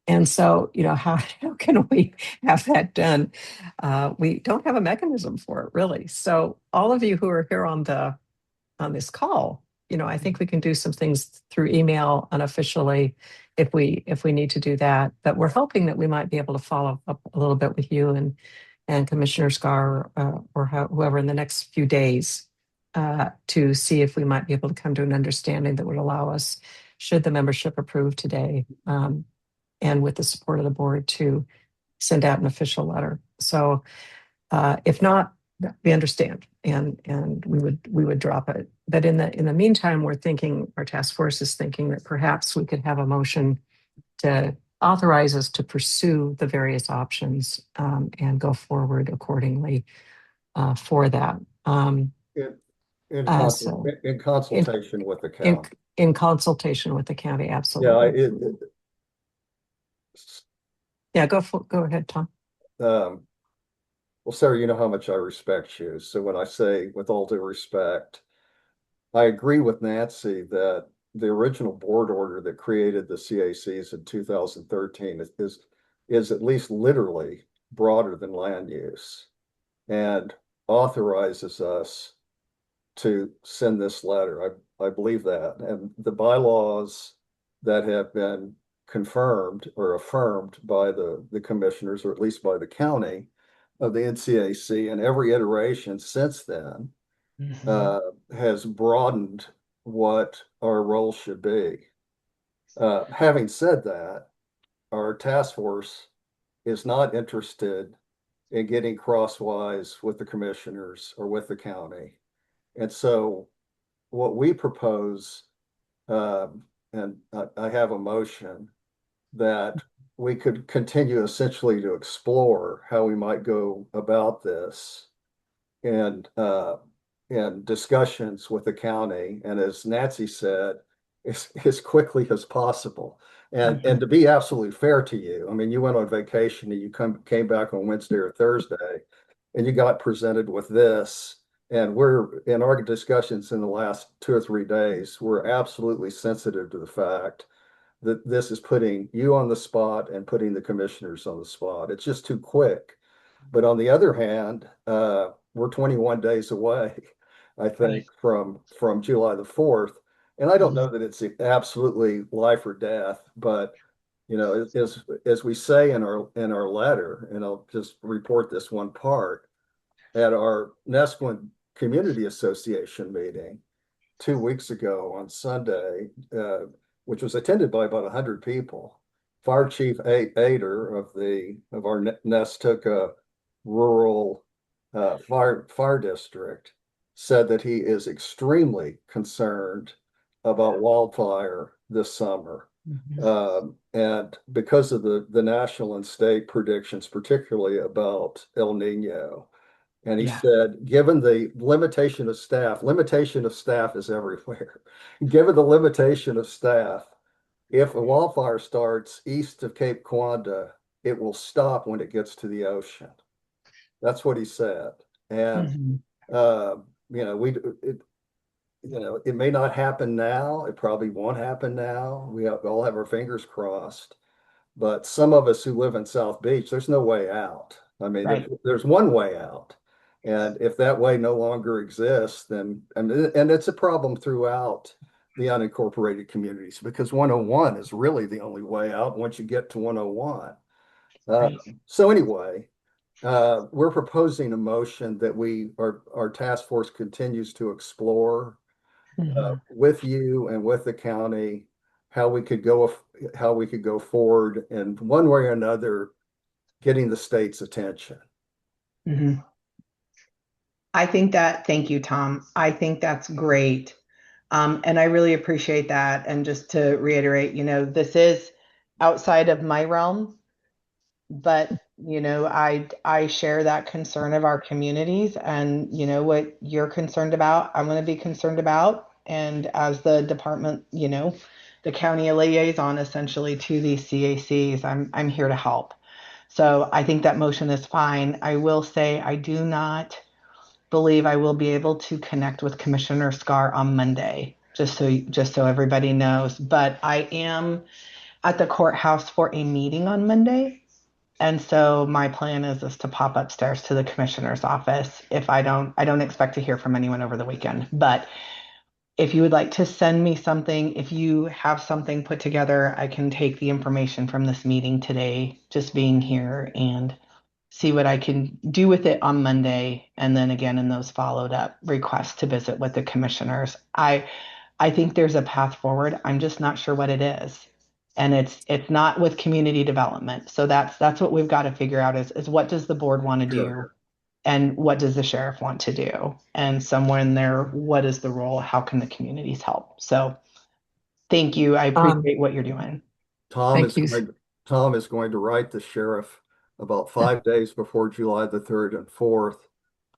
And so, how can we have that done? We don't have a mechanism for it, really. So all of you who are here on this call, I think we can do some things through email unofficially if we need to do that. But we're hoping that we might be able to follow up a little bit with you and Commissioner Scar or whoever in the next few days to see if we might be able to come to an understanding that would allow us, should the membership approve today, and with the support of the board, to send out an official letter. So if not, we understand, and we would drop it. But in the meantime, we're thinking, our task force is thinking that perhaps we could have a motion to authorize us to pursue the various options and go forward accordingly for that. In consultation with the county. In consultation with the county, absolutely. Yeah, go ahead, Tom. Well, Sarah, you know how much I respect you. So when I say with all due respect, I agree with Nancy that the original board order that created the CACs in 2013 is at least literally broader than land use and authorizes us to send this letter. I believe that. And the bylaws that have been confirmed or affirmed by the commissioners, or at least by the county of the NCAC, and every iteration since then has broadened what our role should be. Having said that, our task force is not interested in getting crosswise with the commissioners or with the county. And so what we propose, and I have a motion that we could continue essentially to explore how we might go about this and discussions with the county. And as Nancy said, as quickly as possible. And to be absolutely fair to you, I mean, you went on vacation and you came back on Wednesday or Thursday and you got presented with this. And we're in our discussions in the last 2 or 3 days, we're absolutely sensitive to the fact that this is putting you on the spot and putting the commissioners on the spot. It's just too quick. But on the other hand, we're 21 days away, I think, from July the 4th. And I don't know that it's absolutely life or death, but You know, as we say in our letter, and I'll just report this one part, at our Nesquin Community Association meeting 2 weeks ago on Sunday, which was attended by about 100 people. Fire Chief Ader of our Nestucca rural fire district said that he is extremely concerned about wildfire this summer. And because of the national and state predictions, particularly about El Nino. And he said, given the limitation of staff is everywhere. Given the limitation of staff, if a wildfire starts east of Cape Quanda, it will stop when it gets to the ocean. That's what he said. And, it may not happen now. It probably won't happen now. We all have our fingers crossed. But some of us who live in South Beach, there's no way out. I mean, there's one way out. And if that way no longer exists, then, and it's a problem throughout the unincorporated communities, because 101 is really the only way out once you get to 101. So anyway, we're proposing a motion that our task force continues to explore with you and with the county how we could go forward, and one way or another getting the state's attention. Thank you, Tom. I think that's great. And I really appreciate that. And just to reiterate, this is outside of my realm, but, I share that concern of our communities, and what you're concerned about, I'm going to be concerned about. And as the department, the county liaison essentially to these CACs, I'm here to help. So I think that motion is fine. I will say I do not believe I will be able to connect with Commissioner Scar on Monday, just so everybody knows. But I am at the courthouse for a meeting on Monday. And so my plan is to pop upstairs to the commissioner's office. If I don't expect to hear from anyone over the weekend, but if you would like to send me something, if you have something put together, I can take the information from this meeting today, just being here, and see what I can do with it on Monday. And then again, in those followed up requests to visit with the commissioners. I think there's a path forward. I'm just not sure what it is. And it's not with community development. So that's what we've got to figure out is what does the board want to do? And what does the sheriff want to do? And somewhere in there, what is the role? How can the communities help? So thank you. I appreciate what you're doing. Tom is going to write the sheriff about 5 days before July the 3rd and 4th,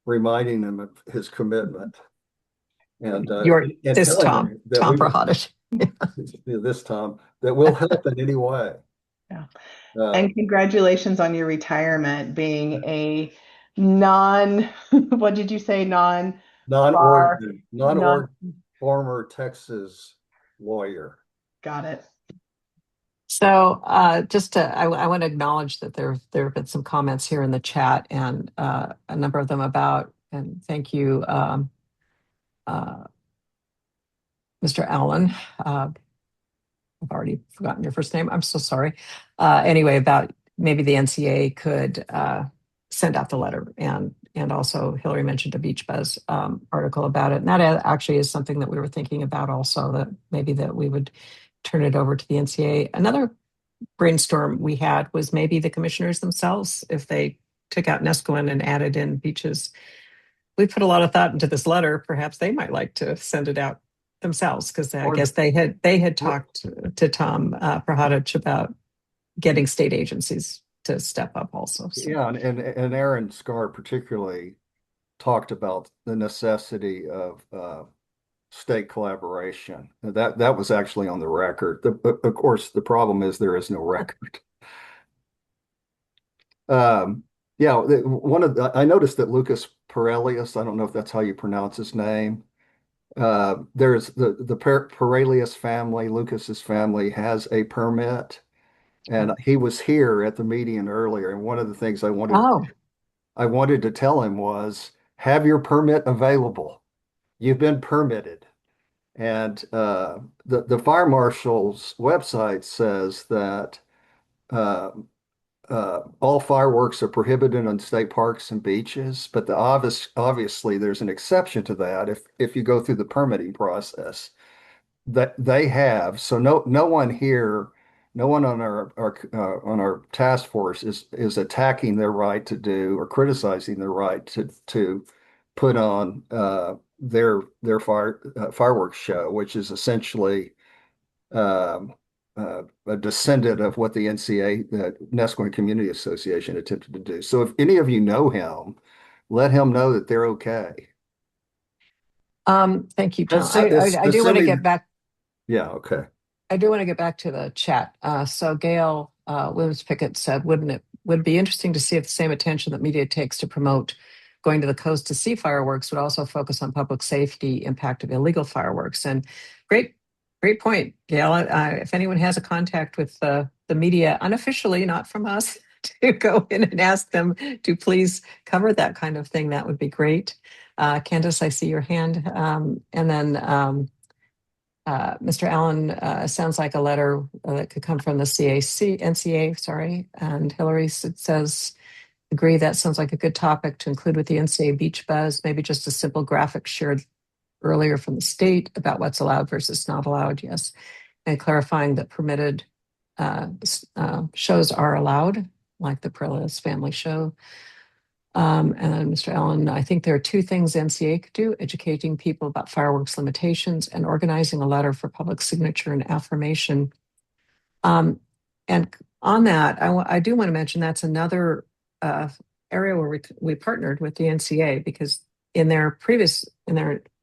reminding him of his commitment. And this Tom Prahodich. This Tom, that will help in any way. Yeah. And congratulations on your retirement, being a what did you say? Non-Oregon former Texas lawyer. Got it. So I want to acknowledge that there have been some comments here in the chat, and a number of them about, and thank you, Mr. Allen. I've already forgotten your first name. I'm so sorry. Anyway, about maybe the NCA could send out the letter, and also Hillary mentioned a Beach Buzz article about it, and that actually is something that we were thinking about also, that maybe that we would turn it over to the NCA. Another brainstorm we had was maybe the commissioners themselves, if they took out Nesquin and added in beaches. We put a lot of thought into this letter. Perhaps they might like to send it out themselves, because I guess they had talked to Tom Prahodich about getting state agencies to step up also. So. Yeah, and Aaron Scar particularly talked about the necessity of state collaboration. That was actually on the record. Of course, the problem is there is no record. I noticed that Lucas Perelius, I don't know if that's how you pronounce his name. There's the Perelius family, Lucas's family, has a permit, and he was here at the meeting earlier. And one of the things I wanted to tell him was, have your permit available. You've been permitted. And the fire marshal's website says that all fireworks are prohibited on state parks and beaches, but obviously there's an exception to that if you go through the permitting process that they have. So no one here, no one on our task force is attacking their right to do or criticizing their right to put on their fireworks show, which is essentially a descendant of what the NCA, the Nescoin Community Association, attempted to do. So if any of you know him, let him know that they're okay. Thank you, Tom. I do want to get back. Yeah, okay. I do want to get back to the chat. So Gail Williams Pickett said, would be interesting to see if the same attention that media takes to promote going to the coast to see fireworks would also focus on public safety impact of illegal fireworks. And great point, Gail. If anyone has a contact with the media unofficially, not from us, to go in and ask them to please cover that kind of thing, that would be great. Candace, I see your hand. And then Mr. Allen, sounds like a letter that could come from the NCA, sorry. And Hillary says, agree, that sounds like a good topic to include with the NCA Beach Buzz, maybe just a simple graphic shared earlier from the state about what's allowed versus not allowed, yes. And clarifying that permitted shows are allowed, like the Perez family show. And then Mr. Allen, I think there are two things NCA could do: educating people about fireworks limitations and organizing a letter for public signature and affirmation. And on that, I do want to mention that's another area where we partnered with the NCA, because in their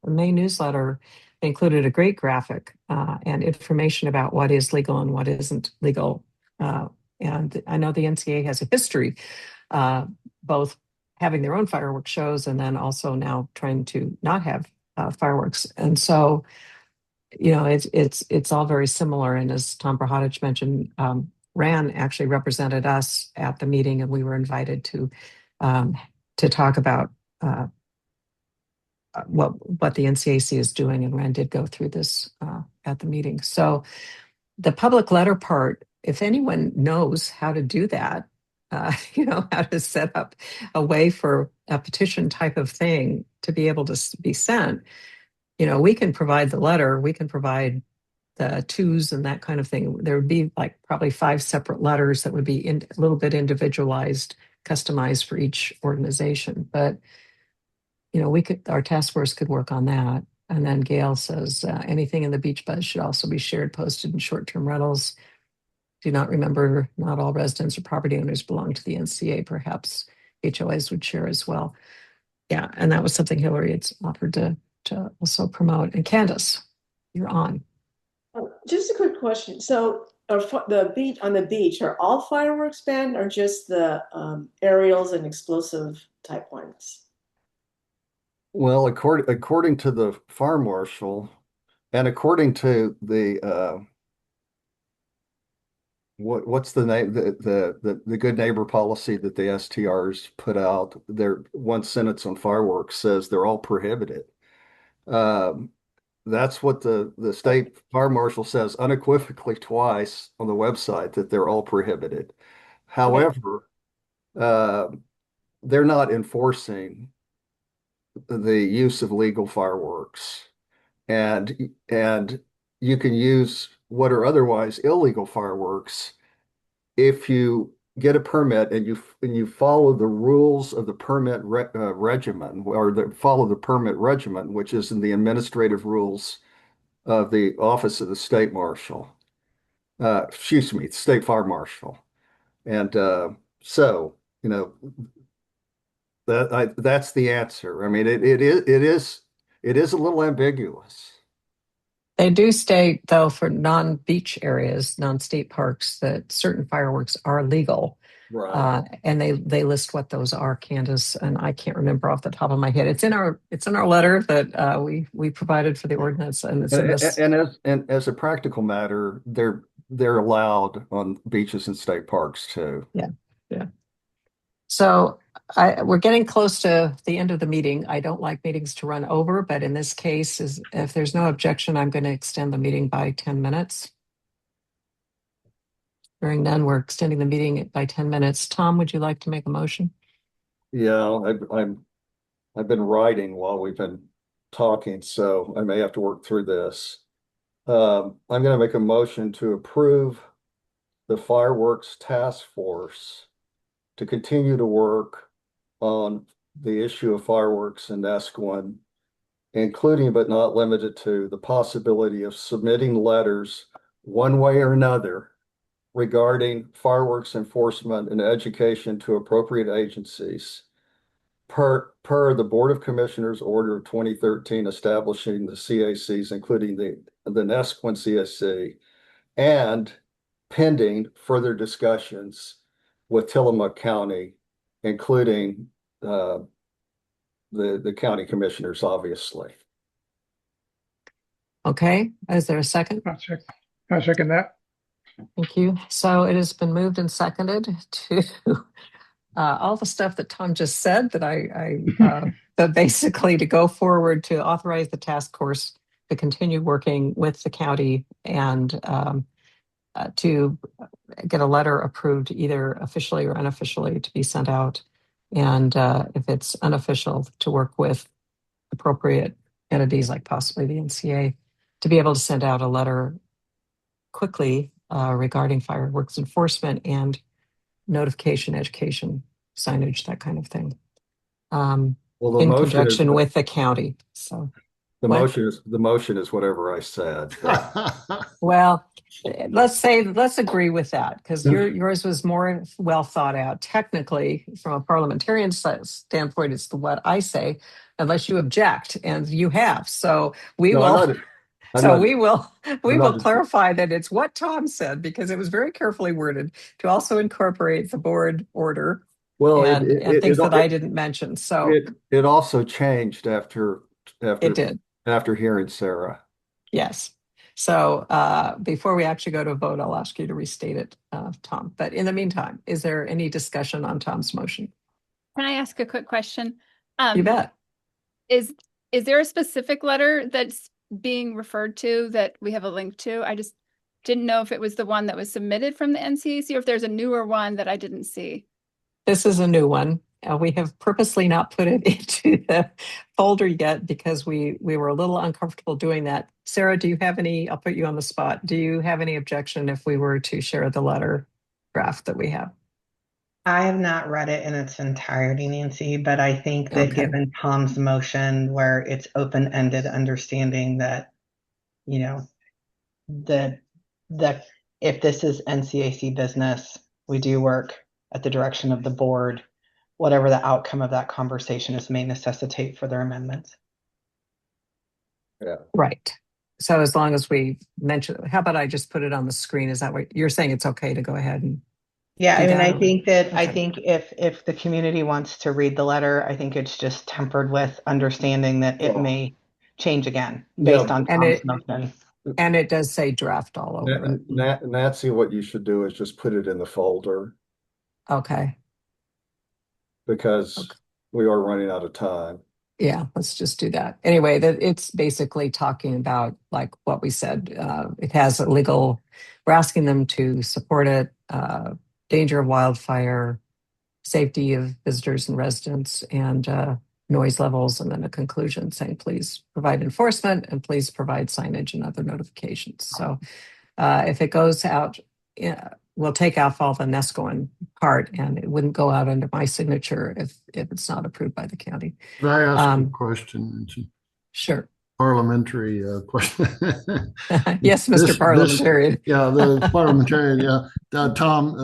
May newsletter, they included a great graphic and information about what is legal and what isn't legal. And I know the NCA has a history, both having their own fireworks shows and then also now trying to not have fireworks. And so, it's all very similar. And as Tom Brahadich mentioned, RAN actually represented us at the meeting, and we were invited to talk about what the NCAC is doing, and RAN did go through this at the meeting. So the public letter part, if anyone knows how to do that, how to set up a way for a petition type of thing to be able to be sent, we can provide the letter, we can provide the twos and that kind of thing. There would be like probably 5 separate letters that would be a little bit individualized, customized for each organization. But our task force could work on that. And then Gail says anything in the Beach Buzz should also be shared, posted in short-term rentals. Do not remember, not all residents or property owners belong to the NCA. Perhaps HOAs would share as well. Yeah, and that was something Hillary had offered to also promote. And Candace, you're on. Just a quick question. So on the beach, are all fireworks banned or just the aerials and explosive type ones? Well, according to the fire marshal, and according to the what's the name, the good neighbor policy that the STRs put out, their one sentence on fireworks says they're all prohibited. That's what the state fire marshal says unequivocally twice on the website, that they're all prohibited. However, they're not enforcing the use of legal fireworks, and you can use what are otherwise illegal fireworks if you get a permit and you follow the rules of the permit regimen, or follow the permit regimen, which is in the administrative rules of the Office of the State Marshal. State Fire Marshal. And so, that's the answer. I mean, it is a little ambiguous. They do state, though, for non-beach areas, non-state parks, that certain fireworks are legal. Right. And they list what those are, Candace, and I can't remember off the top of my head. It's in our letter that we provided for the ordinance, and it's in this. And as a practical matter, they're allowed on beaches and state parks too. Yeah. So we're getting close to the end of the meeting. I don't like meetings to run over, but in this case, if there's no objection, I'm going to extend the meeting by 10 minutes. Hearing none, we're extending the meeting by 10 minutes. Tom, would you like to make a motion? Yeah, I've been writing while we've been talking, so I may have to work through this. I'm gonna make a motion to approve the fireworks task force to continue to work on the issue of fireworks in Nescoin, including but not limited to the possibility of submitting letters one way or another regarding fireworks enforcement and education to appropriate agencies per the Board of Commissioners Order of 2013 establishing the CACs, including the Nescoin CAC, and pending further discussions with Tillamook County, including the county commissioners, obviously. Okay, is there a second? I second that. Thank you. So it has been moved and seconded to all the stuff that Tom just said that but basically to go forward to authorize the task force to continue working with the county and to get a letter approved either officially or unofficially to be sent out. And if it's unofficial, to work with appropriate entities like possibly the NCA to be able to send out a letter quickly regarding fireworks enforcement and notification, education, signage, that kind of thing. Well, in conjunction with the county. So the motion is whatever I said. well, let's agree with that, because yours was more well thought out. Technically, from a parliamentarian standpoint, it's what I say, unless you object, and you have. So we will clarify that it's what Tom said, because it was very carefully worded to also incorporate the board order. Well, and things that I didn't mention. So it also changed after it did. After hearing Sarah. Yes. So before we actually go to a vote, I'll ask you to restate it, Tom. But in the meantime, is there any discussion on Tom's motion? Can I ask a quick question? You bet. Is there a specific letter that's being referred to that we have a link to? I just didn't know if it was the one that was submitted from the NCAC or if there's a newer one that I didn't see. This is a new one. We have purposely not put it into the folder yet because we were a little uncomfortable doing that. Sarah, do you have any, I'll put you on the spot. Do you have any objection if we were to share the letter draft that we have? I have not read it in its entirety, Nancy, but I think that given Tom's motion where it's open-ended understanding that, you know, that if this is NCAC business, we do work at the direction of the board, whatever the outcome of that conversation is may necessitate further amendments. Yeah. Right. So as long as we mention, how about I just put it on the screen? Is that what you're saying? It's okay to go ahead and yeah, I mean, I think that I think if the community wants to read the letter, I think it's just tempered with understanding that it may change again based on Tom's motion. And it does say draft all over it. Nancy, what you should do is just put it in the folder. Okay. Because we are running out of time. Yeah, let's just do that. Anyway, it's basically talking about like what we said. It has a legal, we're asking them to support it, danger of wildfire, safety of visitors and residents, and noise levels, and then a conclusion saying, please provide enforcement and please provide signage and other notifications. So if it goes out, we'll take off all the Nescoin part, and it wouldn't go out under my signature if it's not approved by the county. Can I ask a question, Nancy? Sure. Parliamentary question. Yes, Mr. Parliamentarian. The parliamentarian. Yeah, Tom,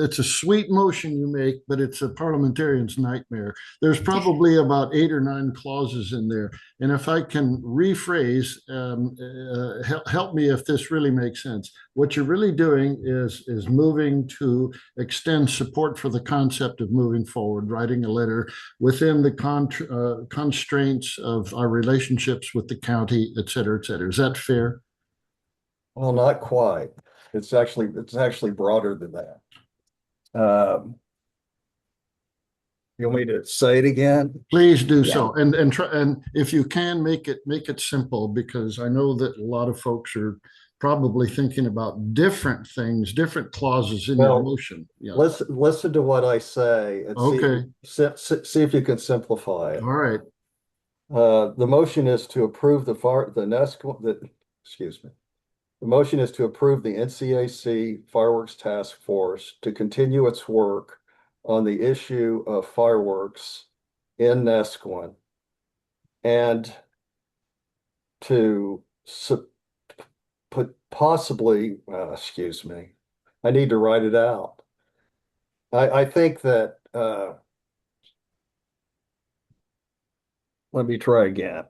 it's a sweet motion you make, but it's a parliamentarian's nightmare. There's probably about 8 or 9 clauses in there, and if I can rephrase, help me if this really makes sense. What you're really doing is moving to extend support for the concept of moving forward, writing a letter within the constraints of our relationships with the county, et cetera, et cetera. Is that fair? Well, not quite. It's actually broader than that. You want me to say it again? Please do so, and try, and if you can make it simple, because I know that a lot of folks are probably thinking about different things, different clauses in your Well, motion. Yeah. Listen to what I say and Okay. see if you can simplify it. All right. The motion is to approve excuse me. The motion is to approve the NCAC Fireworks Task Force to continue its work on the issue of fireworks in Nesquin and to put possibly, excuse me, I need to write it out. I think that, let me try again.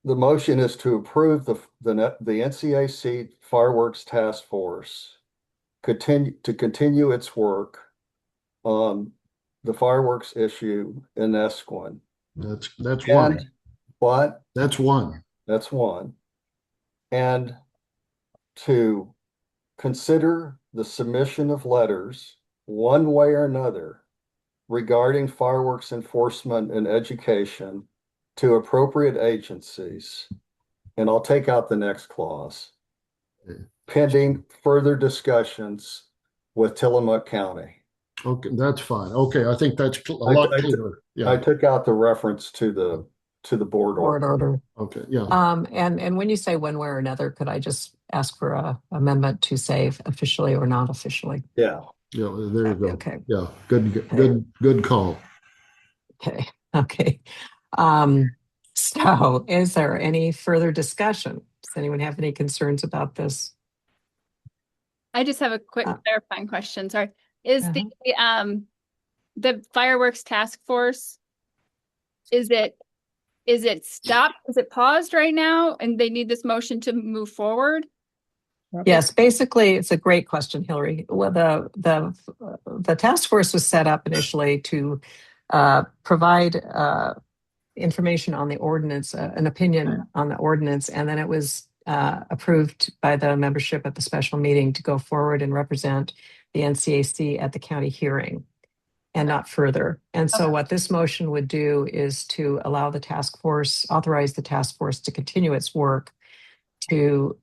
The motion is to approve the NCAC Fireworks Task Force to continue its work on the fireworks issue in Nesquin. That's And one. what? That's one. That's one. And to consider the submission of letters one way or another regarding fireworks enforcement and education to appropriate agencies, and I'll take out the next clause, pending further discussions with Tillamook County. Okay, that's fine. Okay, I think that's a lot clearer. Yeah. I took out the reference to the board order. Okay, yeah. And when you say one way or another, could I just ask for a amendment to say officially or not officially? Yeah. Yeah, there you go. Okay. Yeah, good call. Okay. So is there any further discussion? Does anyone have any concerns about this? I just have a quick clarifying question. Sorry. Is the fireworks task force, is it stopped? Is it paused right now and they need this motion to move forward? Yes, basically, it's a great question, Hillary. Well, the task force was set up initially to provide information on the ordinance, an opinion on the ordinance, and then it was approved by the membership at the special meeting to go forward and represent the NCAC at the county hearing and not further. And so what this motion would do is to allow the task force, authorize the task force to continue its work to,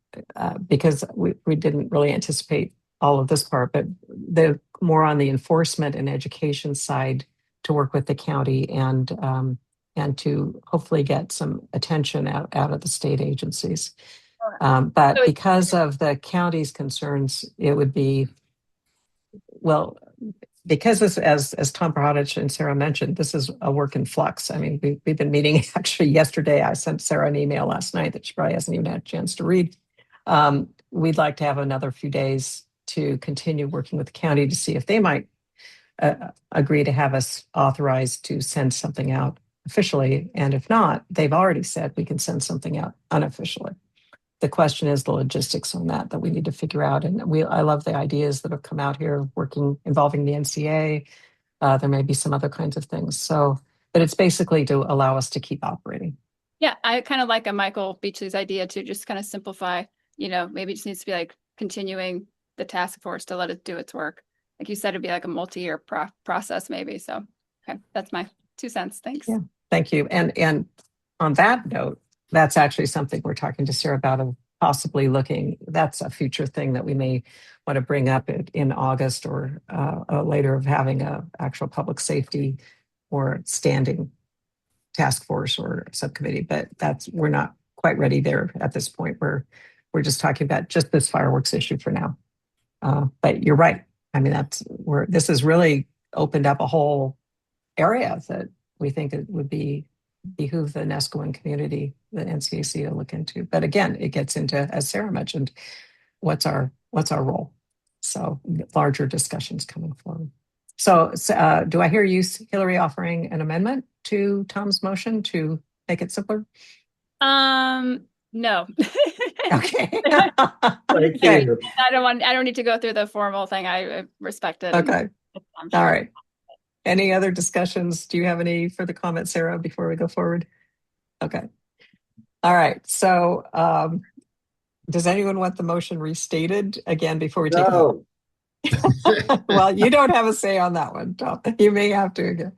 because we didn't really anticipate all of this part, but the more on the enforcement and education side to work with the county and to hopefully get some attention out of the state agencies. But because of the county's concerns, it would be, well, because this, as Tom Prohodich and Sarah mentioned, this is a work in flux. I mean, we've been meeting actually yesterday. I sent Sarah an email last night that she probably hasn't even had a chance to read. We'd like to have another few days to continue working with the county to see if they might agree to have us authorized to send something out officially. And if not, they've already said we can send something out unofficially. The question is the logistics on that we need to figure out. And I love the ideas that have come out here involving the NCA. There may be some other kinds of things. So, but it's basically to allow us to keep operating. Yeah, I kind of like a Michael Beachley's idea to just kind of simplify, maybe it just needs to be like continuing the task force to let it do its work. Like you said, it'd be like a multi-year process maybe. So, okay, that's my 2 cents. Thanks. Yeah, thank you. And on that note, that's actually something we're talking to Sarah about, of possibly looking. That's a future thing that we may want to bring up in August or later, of having a actual public safety or standing task force or subcommittee. But we're not quite ready there at this point. We're just talking about just this fireworks issue for now. But you're right. I mean, this has really opened up a whole area that we think it would behoove the Nesquin community, the NCAC, to look into. But again, it gets into, as Sarah mentioned, what's our role? So larger discussions coming forward. So do I hear you, Hillary, offering an amendment to Tom's motion to make it simpler? No. Okay. Okay. I don't need to go through the formal thing. I respect it. Okay. All right. Any other discussions? Do you have any further comments, Sarah, before we go forward? Okay. All right. So does anyone want the motion restated again before we take a vote? Well, you don't have a say on that one, Tom. You may have to again.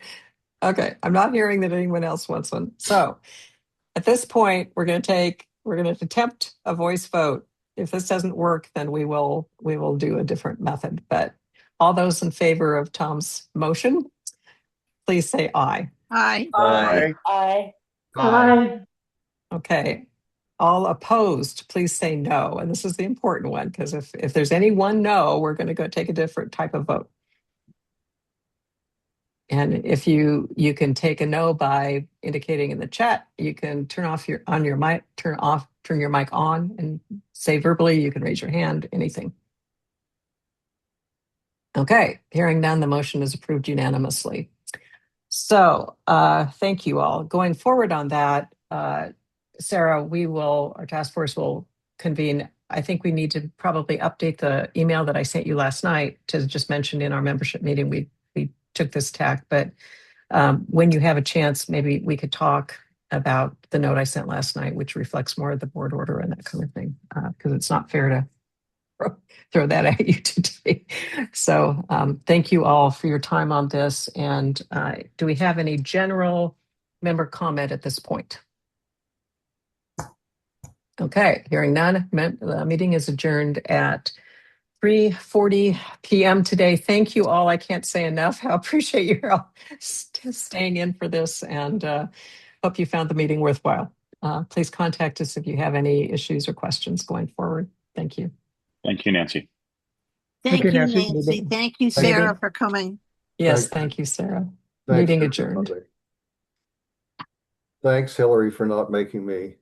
Okay. I'm not hearing that anyone else wants one. So at this point, we're going to take we're going to attempt a voice vote. If this doesn't work, then we will do a different method. But all those in favor of Tom's motion, please say aye. Aye. Aye. Aye. Aye. Okay. All opposed, please say no. And this is the important one, because if there's any one no, we're going to go take a different type of vote. And if you can take a no by indicating in the chat, you can turn your mic on and say verbally, you can raise your hand, anything. Okay, hearing none, the motion is approved unanimously. So thank you all. Going forward on that, Sarah, our task force will convene. I think we need to probably update the email that I sent you last night to just mention in our membership meeting, we took this tack, but when you have a chance, maybe we could talk about the note I sent last night, which reflects more of the board order and that kind of thing, because it's not fair to throw that at you today. So thank you all for your time on this. And do we have any general member comment at this point? Okay, hearing none, the meeting is adjourned at 3:40 p.m. today. Thank you all. I can't say enough how I appreciate you all staying in for this, and hope you found the meeting worthwhile. Please contact us if you have any issues or questions going forward. Thank you. Thank you, Nancy. Thank you, Nancy. Nancy. Thank you, Sarah, for coming. Yes, thank you, Sarah. Thanks, Meeting adjourned. everybody. Thanks, Hillary, for not making me